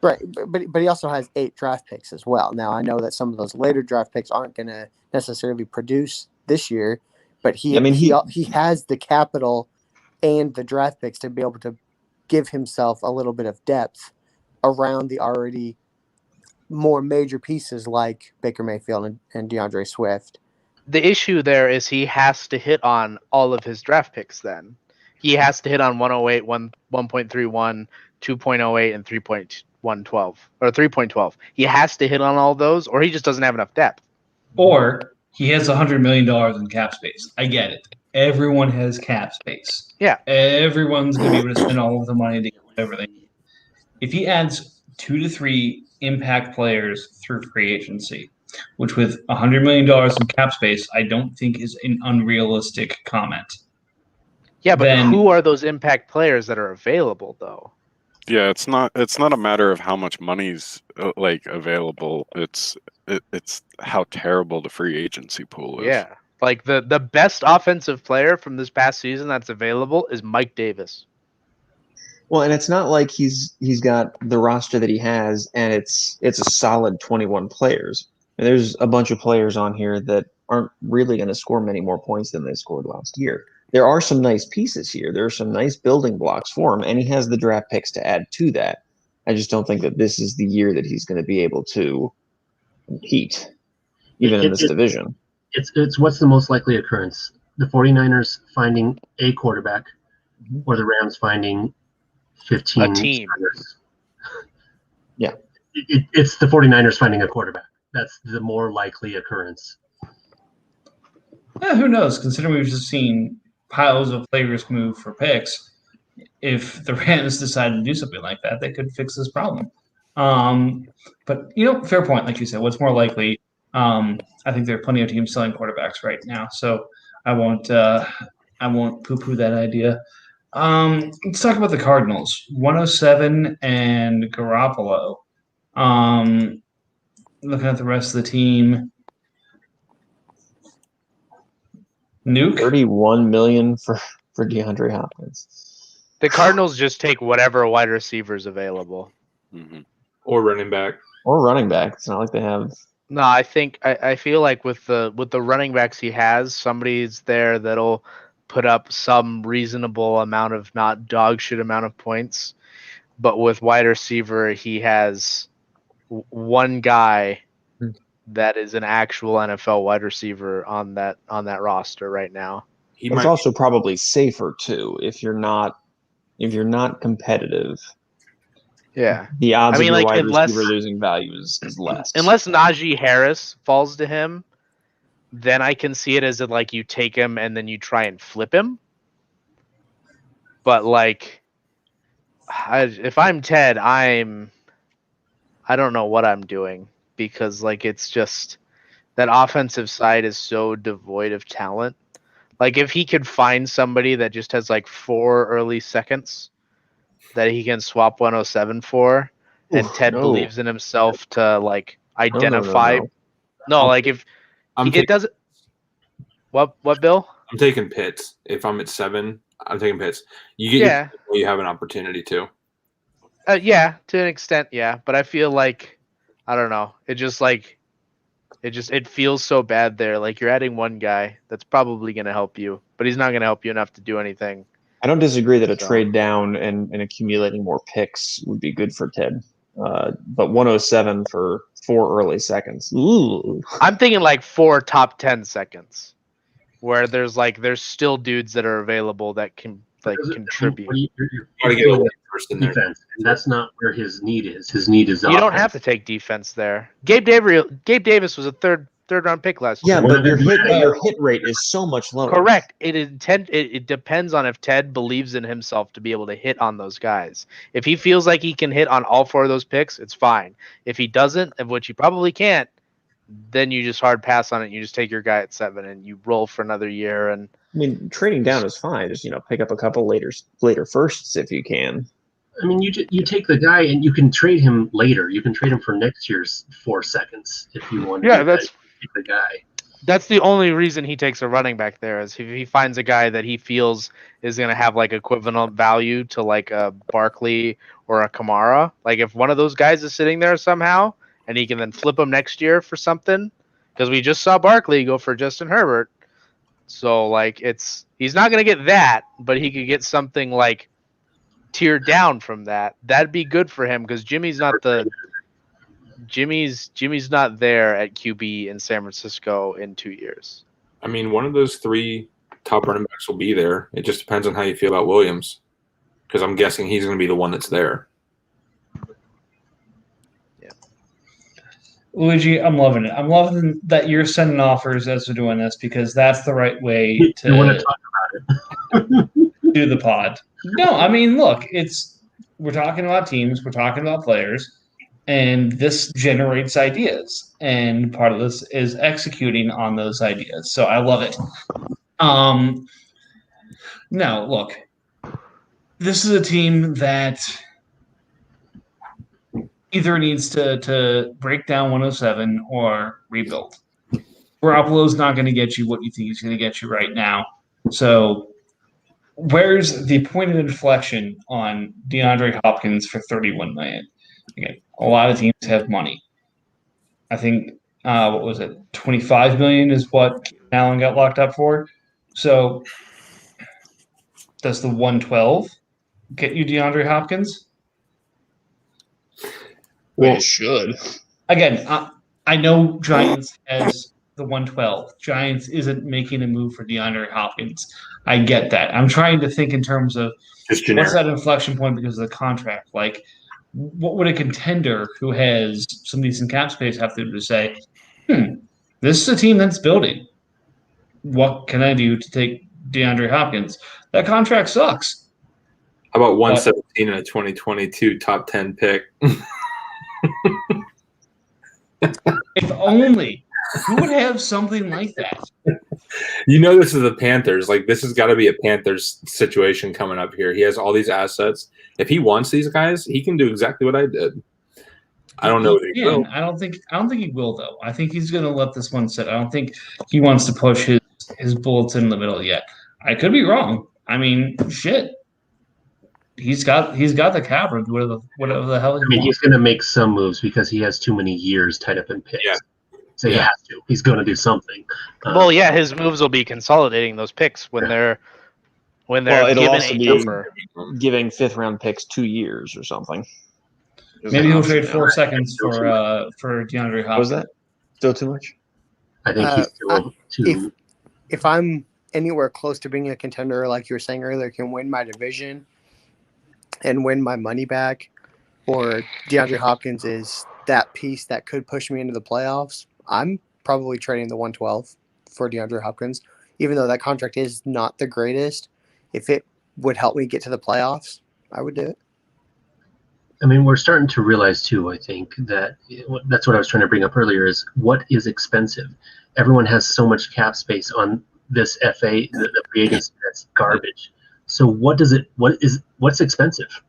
S3: Right, but he also has 8 draft picks as well. Now, I know that some of those later draft picks aren't going to necessarily produce this year, but he has the capital and the draft picks to be able to give himself a little bit of depth around the already more major pieces like Baker Mayfield and DeAndre Swift.
S5: The issue there is he has to hit on all of his draft picks then. He has to hit on 108, 1.31, 2.08, and 3.112 or 3.12. He has to hit on all those or he just doesn't have enough depth.
S1: Or he has $100 million in cap space. I get it. Everyone has cap space.
S5: Yeah.
S1: Everyone's going to be able to spend all of the money to get whatever they need. If he adds 2 to 3 impact players through free agency, which with $100 million in cap space, I don't think is an unrealistic comment.
S5: Yeah, but who are those impact players that are available, though?
S2: Yeah, it's not a matter of how much money's like available. It's how terrible the free agency pool is.
S5: Yeah. Like the best offensive player from this past season that's available is Mike Davis.
S9: Well, and it's not like he's got the roster that he has, and it's a solid 21 players. And there's a bunch of players on here that aren't really going to score many more points than they scored last year. There are some nice pieces here. There are some nice building blocks for him, and he has the draft picks to add to that. I just don't think that this is the year that he's going to be able to compete, even in this division.
S8: It's what's the most likely occurrence? The 49ers finding a quarterback, or the Rams finding 15
S5: a team.
S8: starters.
S9: Yeah.
S8: It's the 49ers finding a quarterback. That's the more likely occurrence.
S1: Yeah, who knows? Considering we've just seen piles of players move for picks, if the Rams decide to do something like that, they could fix this problem. But fair point, like you said. What's more likely? I think there are plenty of teams selling quarterbacks right now, so I won't poo-poo that idea. Let's talk about the Cardinals. 107 and Garoppolo. Looking at the rest of the team. Nuke?
S9: $31 million for DeAndre Hopkins.
S5: The Cardinals just take whatever wide receiver is available.
S2: Mm-hmm.
S6: Or running back.
S9: Or running back. It's not like they have.
S5: No, I feel like with the running backs he has, somebody's there that'll put up some reasonable amount of not dog shit amount of points. But with wide receiver, he has one guy that is an actual NFL wide receiver on that roster right now.
S9: It's also probably safer too if you're not competitive.
S5: Yeah,
S9: the odds of your wide receiver losing value is less.
S5: Unless Najee Harris falls to him, then I can see it as like you take him and then you try and flip him. But like, if I'm Ted, I don't know what I'm doing, because like it's just that offensive side is so devoid of talent. Like if he could find somebody that just has like 4 early seconds that he can swap 107 for, and Ted believes in himself to like identify. No, like if it doesn't. What Bill?
S6: I'm taking Pitts. If I'm at 7, I'm taking Pitts. You have an opportunity to.
S5: Yeah, to an extent, yeah. But I feel like, I don't know. It feels so bad there. Like you're adding one guy that's probably going to help you, but he's not going to help you enough to do anything.
S9: I don't disagree that a trade down and accumulating more picks would be good for Ted. But 107 for 4 early seconds. Ooh.
S5: I'm thinking like 4 top 10 seconds, where there's still dudes that are available that can contribute.
S8: You're defense, and that's not where his need is. His need is offense.
S5: You don't have to take defense there. Gabe Davis was a third round pick last year.
S9: Yeah, but your hit rate is so much lower.
S5: Correct. It depends on if Ted believes in himself to be able to hit on those guys. If he feels like he can hit on all 4 of those picks, it's fine. If he doesn't, of which he probably can't, then you just hard pass on it. You just take your guy at 7 and you roll for another year. And
S9: I mean, trading down is fine. Just pick up a couple later firsts if you can.
S8: I mean, you take the guy and you can trade him later. You can trade him for next year's 4 seconds if you want.
S5: Yeah, that's
S8: the guy.
S5: That's the only reason he takes a running back there, is if he finds a guy that he feels is going to have like equivalent value to like a Barkley or a Kamara. Like if one of those guys is sitting there somehow and he can then flip him next year for something, because we just saw Barkley go for Justin Herbert. So like he's not going to get that, but he could get something like tiered down from that. That'd be good for him, because Jimmy's not there at QB in San Francisco in 2 years.
S6: I mean, one of those 3 top running backs will be there. It just depends on how you feel about Williams, because I'm guessing he's going to be the one that's there.
S5: Yeah.
S1: Luigi, I'm loving it. I'm loving that you're sending offers as we're doing this, because that's the right way to
S8: want to talk about it.
S1: do the pod. No, I mean, look, we're talking about teams, we're talking about players, and this generates ideas, and part of this is executing on those ideas. So I love it. Now, look, this is a team that either needs to break down 107 or rebuild. Garoppolo's not going to get you what you think he's going to get you right now. So where's the point of inflection on DeAndre Hopkins for $31 million? Again, a lot of teams have money. I think what was it? $25 million is what Allen got locked up for. So does the 112 get you DeAndre Hopkins?
S9: Well, it should.
S1: Again, I know Giants has the 112. Giants isn't making a move for DeAndre Hopkins. I get that. I'm trying to think in terms of what's that inflection point because of the contract. Like, what would a contender who has some decent cap space have to do to say, this is a team that's building. What can I do to take DeAndre Hopkins? That contract sucks.
S6: How about 117 and a 2022 top 10 pick?
S1: If only. Who would have something like that?
S6: You know this is the Panthers. Like, this has got to be a Panthers situation coming up here. He has all these assets. If he wants these guys, he can do exactly what I did. I don't know.
S1: I don't think he will though. I think he's going to let this one sit. I don't think he wants to push his bullets in the middle yet. I could be wrong. I mean, shit. He's got the cap or whatever the hell.
S8: He's going to make some moves because he has too many years tied up in picks. Yeah. So he has to. He's going to do something.
S5: Well, yeah, his moves will be consolidating those picks when they're
S9: it'll also be giving 5th round picks 2 years or something.
S1: Maybe he'll trade 4 seconds for DeAndre Hopkins.
S9: What was that? Still too much?
S8: I think he's still too.
S3: If I'm anywhere close to being a contender, like you were saying earlier, can win my division and win my money back, or DeAndre Hopkins is that piece that could push me into the playoffs, I'm probably trading the 112 for DeAndre Hopkins, even though that contract is not the greatest. If it would help me get to the playoffs, I would do it.
S8: I mean, we're starting to realize too, I think, that that's what I was trying to bring up earlier is what is expensive. Everyone has so much cap space on this FA, the free agency that's garbage. So what's expensive?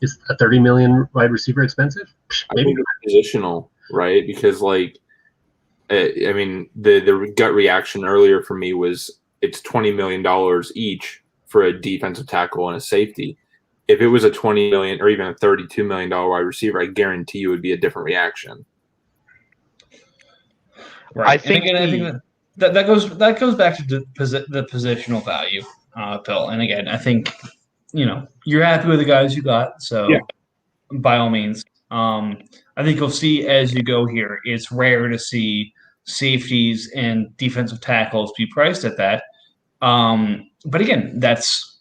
S8: Is a 30 million wide receiver expensive?
S6: Maybe positional, right? Because I mean, the gut reaction earlier for me was it's $20 million each for a defensive tackle and a safety. If it was a $20 million or even a $32 million wide receiver, I guarantee you it would be a different reaction.
S1: Right. I think that goes back to the positional value, Phil. And again, I think you're happy with the guys you got, so by all means. I think you'll see as you go here, it's rare to see safeties and defensive tackles be priced at that. But again, that's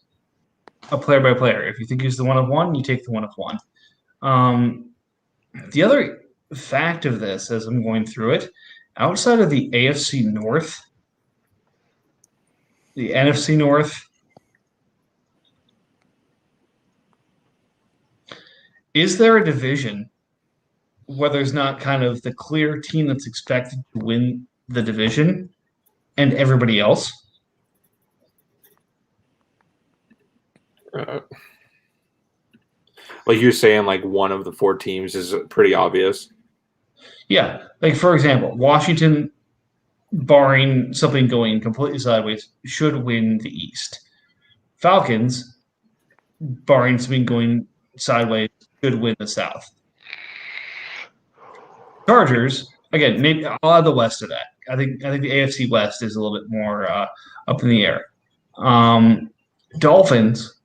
S1: a player by player. If you think he's the one of one, you take the one of one. The other fact of this, as I'm going through it, outside of the AFC North, the NFC North, is there a division where there's not kind of the clear team that's expected to win the division and everybody else?
S6: Like you're saying, like one of the 4 teams is pretty obvious.
S1: Yeah. Like, for example, Washington, barring something going completely sideways, should win the East. Falcons, barring something going sideways, should win the South. Chargers, again, maybe I'll add the West to that. I think the AFC West is a little bit more up in the air. Dolphins,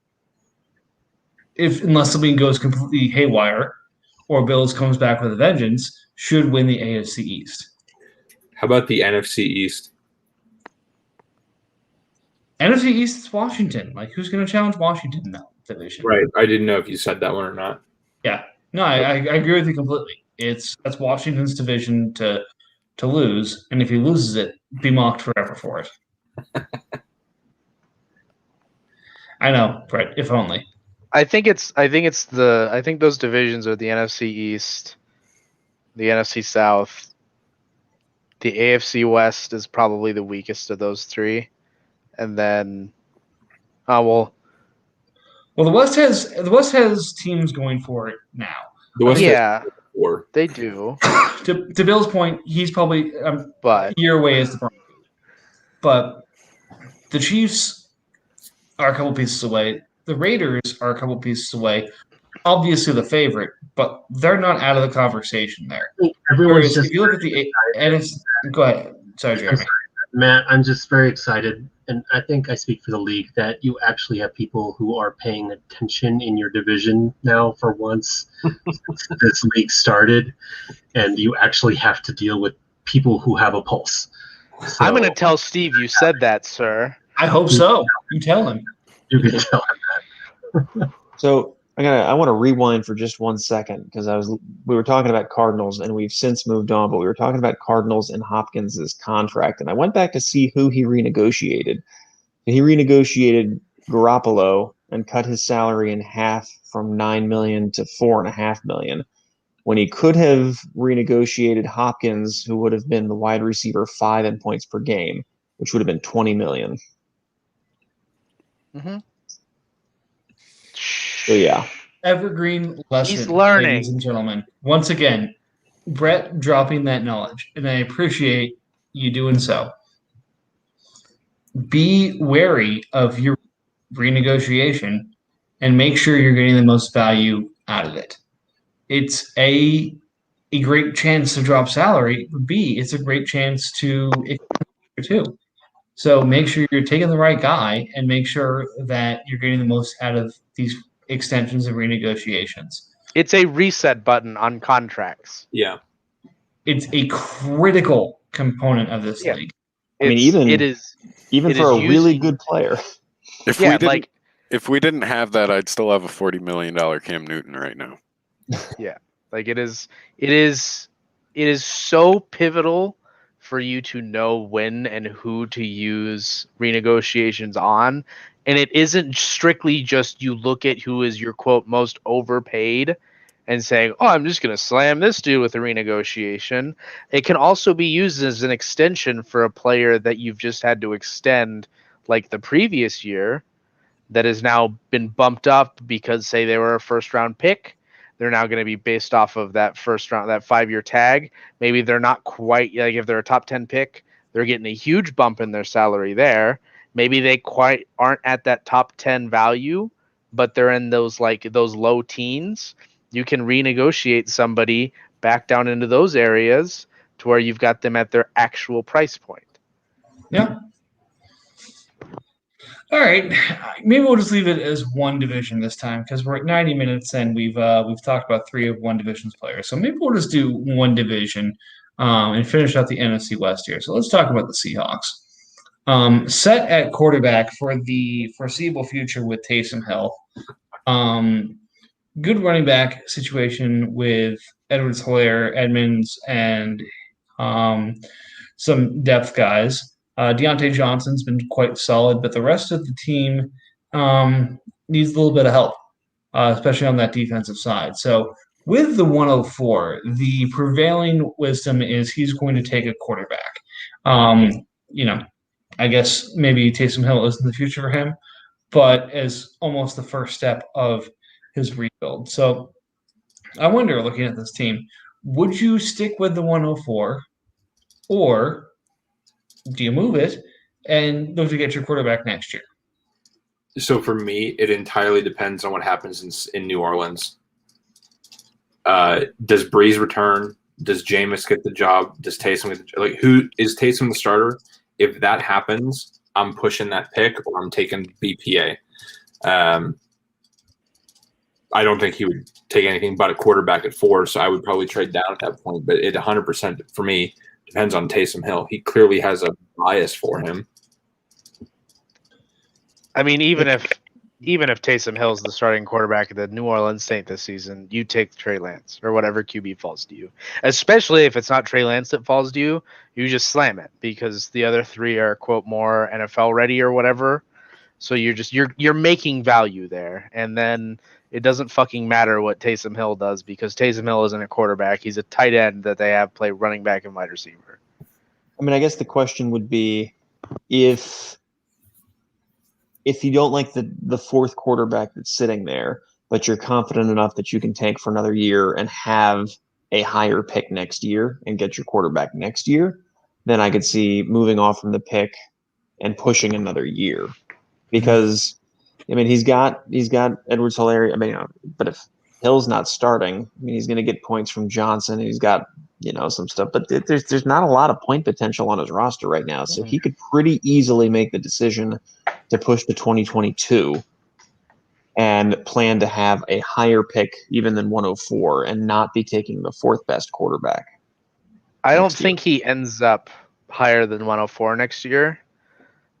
S1: unless something goes completely haywire or Bills comes back with a vengeance, should win the AFC East.
S6: How about the NFC East?
S1: NFC East is Washington. Like, who's going to challenge Washington in that division?
S6: Right. I didn't know if you said that one or not.
S1: Yeah. No, I agree with you completely. That's Washington's division to lose, and if he loses it, be mocked forever for it. I know, Brett. If only.
S5: I think those divisions are the NFC East, the NFC South, the AFC West is probably the weakest of those 3, and then,
S1: well, the West has teams going for it now.
S6: The West 4.
S5: They do.
S1: To Bill's point, he's probably
S5: But
S1: a year away as the Broncos. But the Chiefs are a couple pieces away. The Raiders are a couple pieces away. Obviously the favorite, but they're not out of the conversation there.
S8: Everyone's
S1: Whereas
S8: just
S1: if you look at the NFC, go ahead. Sorry, Jeremy.
S8: Matt, I'm just very excited, and I think I speak for the league, that you actually have people who are paying attention in your division now for once since this league started, and you actually have to deal with people who have a pulse. So,
S5: I'm going to tell Steve you said that, sir.
S1: I hope so. You tell him.
S8: You can tell him that.
S9: So I want to rewind for just 1 second because we were talking about Cardinals and we've since moved on, but we were talking about Cardinals and Hopkins' contract, and I went back to see who he renegotiated. He renegotiated Garoppolo and cut his salary in half from $9 million to $4.5 million, when he could have renegotiated Hopkins, who would have been the wide receiver 5 in points per game, which would have been $20 million.
S5: Mm-hmm.
S9: So yeah,
S1: Evergreen lesson,
S5: He's learning.
S1: ladies and gentlemen. Once again, Brett dropping that knowledge, and I appreciate you doing so. Be wary of your renegotiation and make sure you're getting the most value out of it. It's a great chance to drop salary, but B, it's a great chance to too. So make sure you're taking the right guy and make sure that you're getting the most out of these extensions and renegotiations.
S5: It's a reset button on contracts.
S6: Yeah.
S1: It's a critical component of this league.
S9: I mean, even for a really good player.
S2: If we didn't have that, I'd still have a $40 million Cam Newton right now.
S5: Yeah, like it is so pivotal for you to know when and who to use renegotiations on. And it isn't strictly just you look at who is your quote most overpaid and saying, oh, I'm just going to slam this dude with a renegotiation. It can also be used as an extension for a player that you've just had to extend like the previous year that has now been bumped up because, say, they were a first-round pick. They're now going to be based off of that first round, that 5-year tag. Maybe they're not quite, like if they're a top 10 pick, they're getting a huge bump in their salary there. Maybe they quite aren't at that top 10 value, but they're in those low teens. You can renegotiate somebody back down into those areas to where you've got them at their actual price point.
S1: Yeah. All right, maybe we'll just leave it as one division this time because we're at 90 minutes and we've talked about 3 of one division's players. So maybe we'll just do one division and finish out the NFC West here. So let's talk about the Seahawks. Set at quarterback for the foreseeable future with Taysom Hill. Good running back situation with Edwards-Helaire, Edmonds, and some depth guys. Deontay Johnson's been quite solid, but the rest of the team needs a little bit of help, especially on that defensive side. So with the 104, the prevailing wisdom is he's going to take a quarterback. I guess maybe Taysom Hill isn't the future for him, but as almost the first step of his rebuild. So I wonder, looking at this team, would you stick with the 104 or do you move it and look to get your quarterback next year?
S6: So for me, it entirely depends on what happens in New Orleans. Does Breeze return? Does Jameis get the job? Does Taysom get the job? Like, who is Taysom the starter? If that happens, I'm pushing that pick or I'm taking BPA. I don't think he would take anything but a quarterback at 4, so I would probably trade down at that point. But it 100% for me depends on Taysom Hill. He clearly has a bias for him.
S5: I mean, even if Taysom Hill's the starting quarterback of the New Orleans Saints this season, you take Trey Lance or whatever QB falls to you. Especially if it's not Trey Lance that falls to you, you just slam it because the other 3 are quote more NFL ready or whatever. So you're making value there, and then it doesn't fucking matter what Taysom Hill does because Taysom Hill isn't a quarterback. He's a tight end that they have play running back and wide receiver.
S9: I mean, I guess the question would be if you don't like the 4th quarterback that's sitting there, but you're confident enough that you can tank for another year and have a higher pick next year and get your quarterback next year, then I could see moving off from the pick and pushing another year. Because, I mean, he's got Edwards-Helaire. I mean, but if Hill's not starting, I mean, he's going to get points from Johnson. He's got, some stuff. But there's not a lot of point potential on his roster right now. So he could pretty easily make the decision to push to 2022 and plan to have a higher pick even than 104 and not be taking the fourth best quarterback.
S5: I don't think he ends up higher than 104 next year,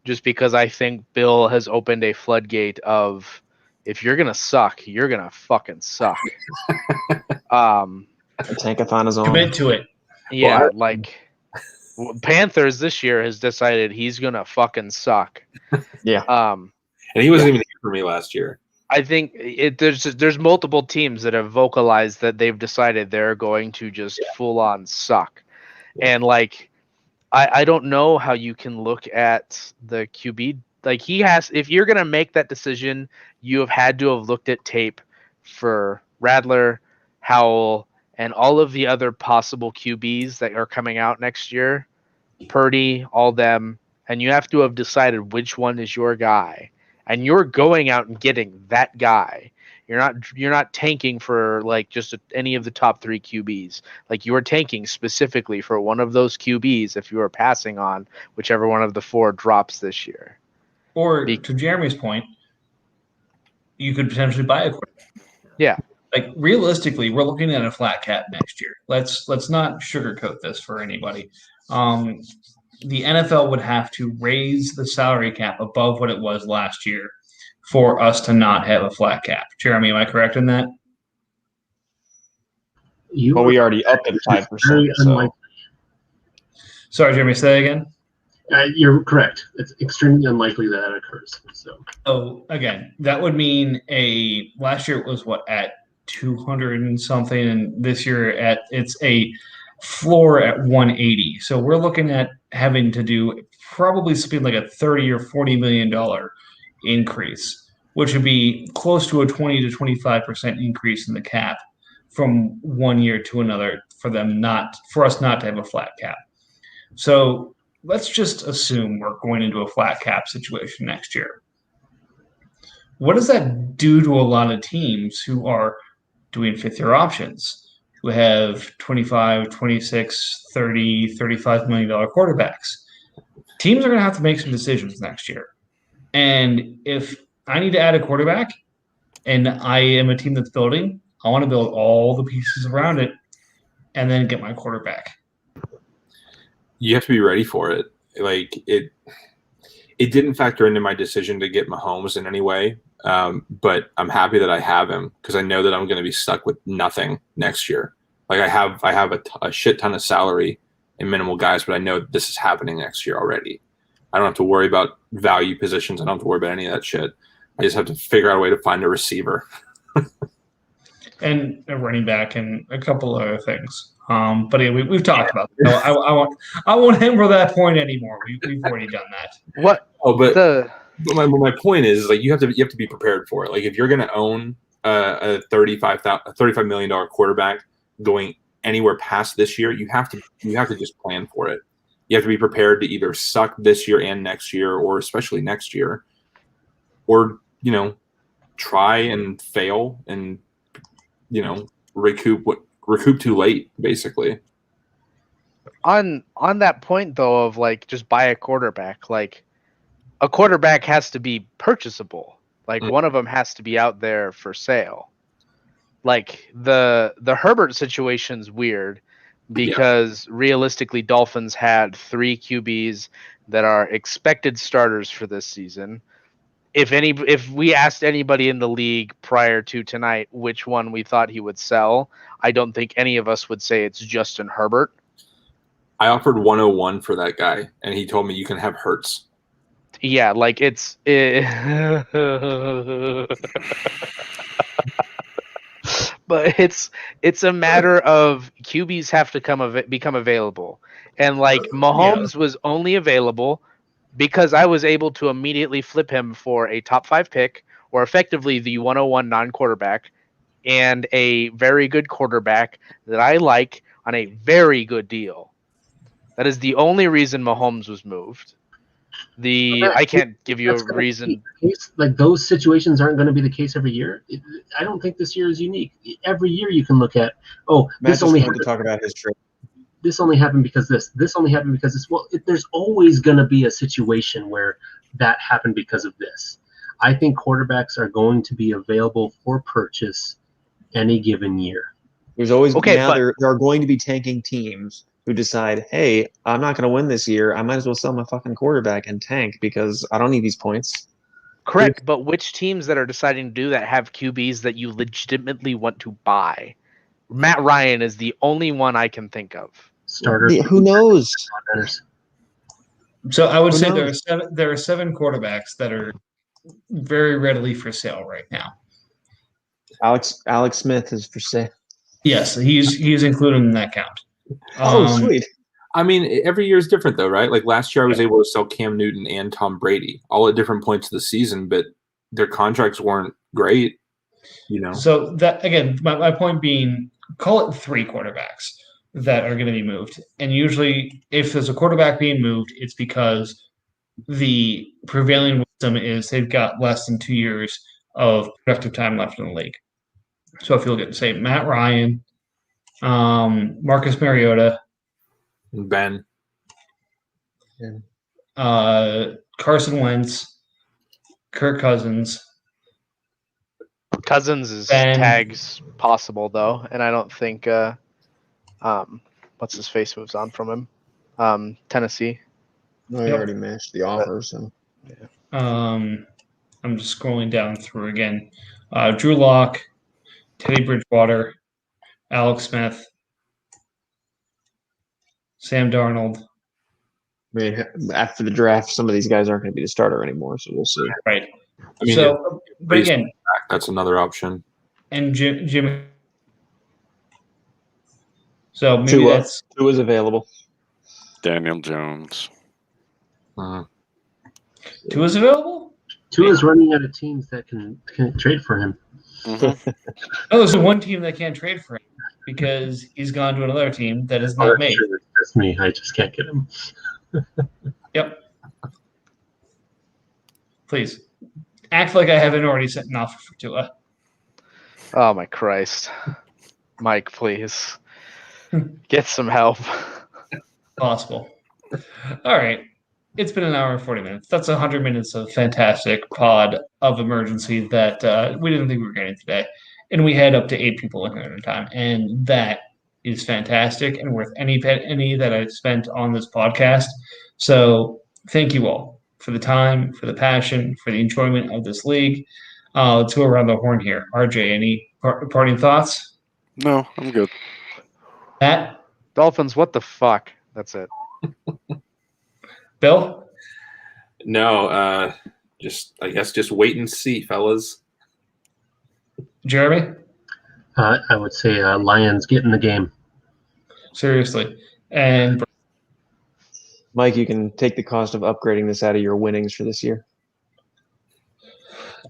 S5: just because I think Bill has opened a floodgate of, if you're going to suck, you're going to fucking suck.
S9: A tankathon is on.
S1: Commit to it.
S5: Yeah, Panthers this year has decided he's going to fucking suck.
S9: Yeah.
S6: And he wasn't even here for me last year.
S5: I think there's multiple teams that have vocalized that they've decided they're going to just full on suck. And I don't know how you can look at the QB. If you're going to make that decision, you have had to have looked at tape for Radler, Howell, and all of the other possible QBs that are coming out next year, Purdy, all them, and you have to have decided which one is your guy. And you're going out and getting that guy. You're not tanking for just any of the top 3 QBs. You are tanking specifically for one of those QBs if you are passing on whichever one of the 4 drops this year.
S1: Or to Jeremy's point, you could potentially buy a quarterback.
S5: Yeah.
S1: Realistically, we're looking at a flat cap next year. Let's not sugarcoat this for anybody. The NFL would have to raise the salary cap above what it was last year for us to not have a flat cap. Jeremy, am I correct in that?
S9: We already upped it 5%. So.
S1: Sorry, Jeremy, say that again?
S8: You're correct. It's extremely unlikely that occurs.
S1: So again, that would mean last year it was at 200 and something, and this year it's a floor at 180. So we're looking at having to do probably something like a $30 or $40 million increase, which would be close to a 20 to 25% increase in the cap from one year to another for us not to have a flat cap. So let's just assume we're going into a flat cap situation next year. What does that do to a lot of teams who are doing fifth-year options, who have 25, 26, 30, $35 million quarterbacks? Teams are going to have to make some decisions next year. And if I need to add a quarterback and I am a team that's building, I want to build all the pieces around it and then get my quarterback.
S6: You have to be ready for it. It didn't factor into my decision to get Mahomes in any way, but I'm happy that I have him because I know that I'm going to be stuck with nothing next year. I have a shit ton of salary and minimal guys, but I know this is happening next year already. I don't have to worry about value positions. I don't have to worry about any of that shit. I just have to figure out a way to find a receiver.
S1: And a running back and a couple other things. But yeah, we've talked about it. So I won't hammer that point anymore. We've already done that.
S5: What?
S6: Oh, but my point is you have to be prepared for it. If you're going to own a $35 million quarterback going anywhere past this year, you have to just plan for it. You have to be prepared to either suck this year and next year, or especially next year, or try and fail and recoup too late, basically.
S5: On that point though of just buy a quarterback, a quarterback has to be purchasable. One of them has to be out there for sale. The Herbert situation's weird because realistically Dolphins had 3 QBs that are expected starters for this season. If we asked anybody in the league prior to tonight which one we thought he would sell, I don't think any of us would say it's Justin Herbert.
S6: I offered 101 for that guy, and he told me you can have Hurts.
S5: Yeah, but it's a matter of QBs have to become available, and Mahomes was only available because I was able to immediately flip him for a top 5 pick, or effectively the 101 non-quarterback and a very good quarterback that I like on a very good deal. That is the only reason Mahomes was moved. I can't give you a reason.
S8: Like those situations aren't going to be the case every year. I don't think this year is unique. Every year you can look at,
S9: this only happened to talk about his trade.
S8: This only happened because this. This only happened because this. Well, there's always going to be a situation where that happened because of this. I think quarterbacks are going to be available for purchase any given year.
S9: There's always there are going to be tanking teams who decide, hey, I'm not going to win this year. I might as well sell my fucking quarterback and tank because I don't need these points.
S5: Correct, but which teams that are deciding to do that have QBs that you legitimately want to buy? Matt Ryan is the only one I can think of.
S8: Starter.
S9: Who knows?
S1: So I would say there are seven quarterbacks that are very readily for sale right now.
S9: Alex Smith is for sale.
S1: Yes, he's included in that count.
S9: Sweet.
S6: I mean, every year is different, though, right? Like last year, I was able to sell Cam Newton and Tom Brady all at different points of the season, but their contracts weren't great,
S1: So that again, my point being, call it 3 quarterbacks that are going to be moved, and usually, if there's a quarterback being moved, it's because the prevailing wisdom is they've got less than 2 years of productive time left in the league. So if you look at, say, Matt Ryan, Marcus Mariota,
S6: Ben,
S1: Carson Wentz, Kirk Cousins.
S5: Cousins is tags possible though, and I don't think what's his face moves on from him. Tennessee.
S9: No, he already matched the offer, so
S1: yeah. I'm just scrolling down through again. Drew Lock, Teddy Bridgewater, Alex Smith, Sam Darnold.
S9: I mean, after the draft, some of these guys aren't going to be the starter anymore, so we'll see.
S1: Right.
S6: I mean,
S1: so, but again,
S6: that's another option.
S1: And Jim. So maybe
S9: Tua is available.
S2: Daniel Jones.
S1: Tua's available?
S8: Tua's running out of teams that can trade for him.
S2: Mm-hmm.
S1: There's one team that can't trade for him because he's gone to another team that is not made.
S8: Sure. That's me. I just can't get him.
S1: Yep. Please act like I haven't already sent an offer for Tua.
S5: Oh my Christ, Mike! Please get some help.
S1: Possible. All right. It's been an hour and 40 minutes. That's 100 minutes of fantastic pod of emergency that we didn't think we were getting today. And we had up to 8 people in here at a time. And that is fantastic and worth any that I spent on this podcast. So thank you all for the time, for the passion, for the enjoyment of this league. Let's go around the horn here. RJ, any parting thoughts?
S2: No, I'm good.
S1: Matt?
S5: Dolphins, what the fuck? That's it.
S1: Bill?
S6: No, I guess just wait and see, fellas.
S1: Jeremy?
S8: I would say Lions get in the game.
S1: Seriously. And
S9: Mike, you can take the cost of upgrading this out of your winnings for this year.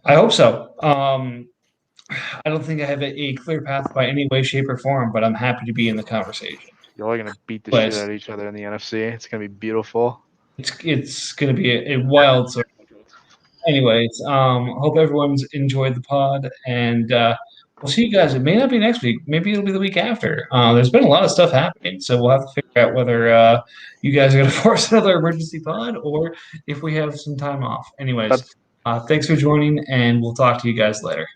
S1: I hope so. I don't think I have a clear path by any way, shape, or form, but I'm happy to be in the conversation.
S5: Y'all are going to beat the shit out of each other in the NFC. It's going to be beautiful.
S1: It's going to be a wild story. Anyways, hope everyone's enjoyed the pod, and we'll see you guys. It may not be next week. Maybe it'll be the week after. There's been a lot of stuff happening, so we'll have to figure out whether you guys are going to force another emergency pod or if we have some time off. Anyways, thanks for joining, and we'll talk to you guys later.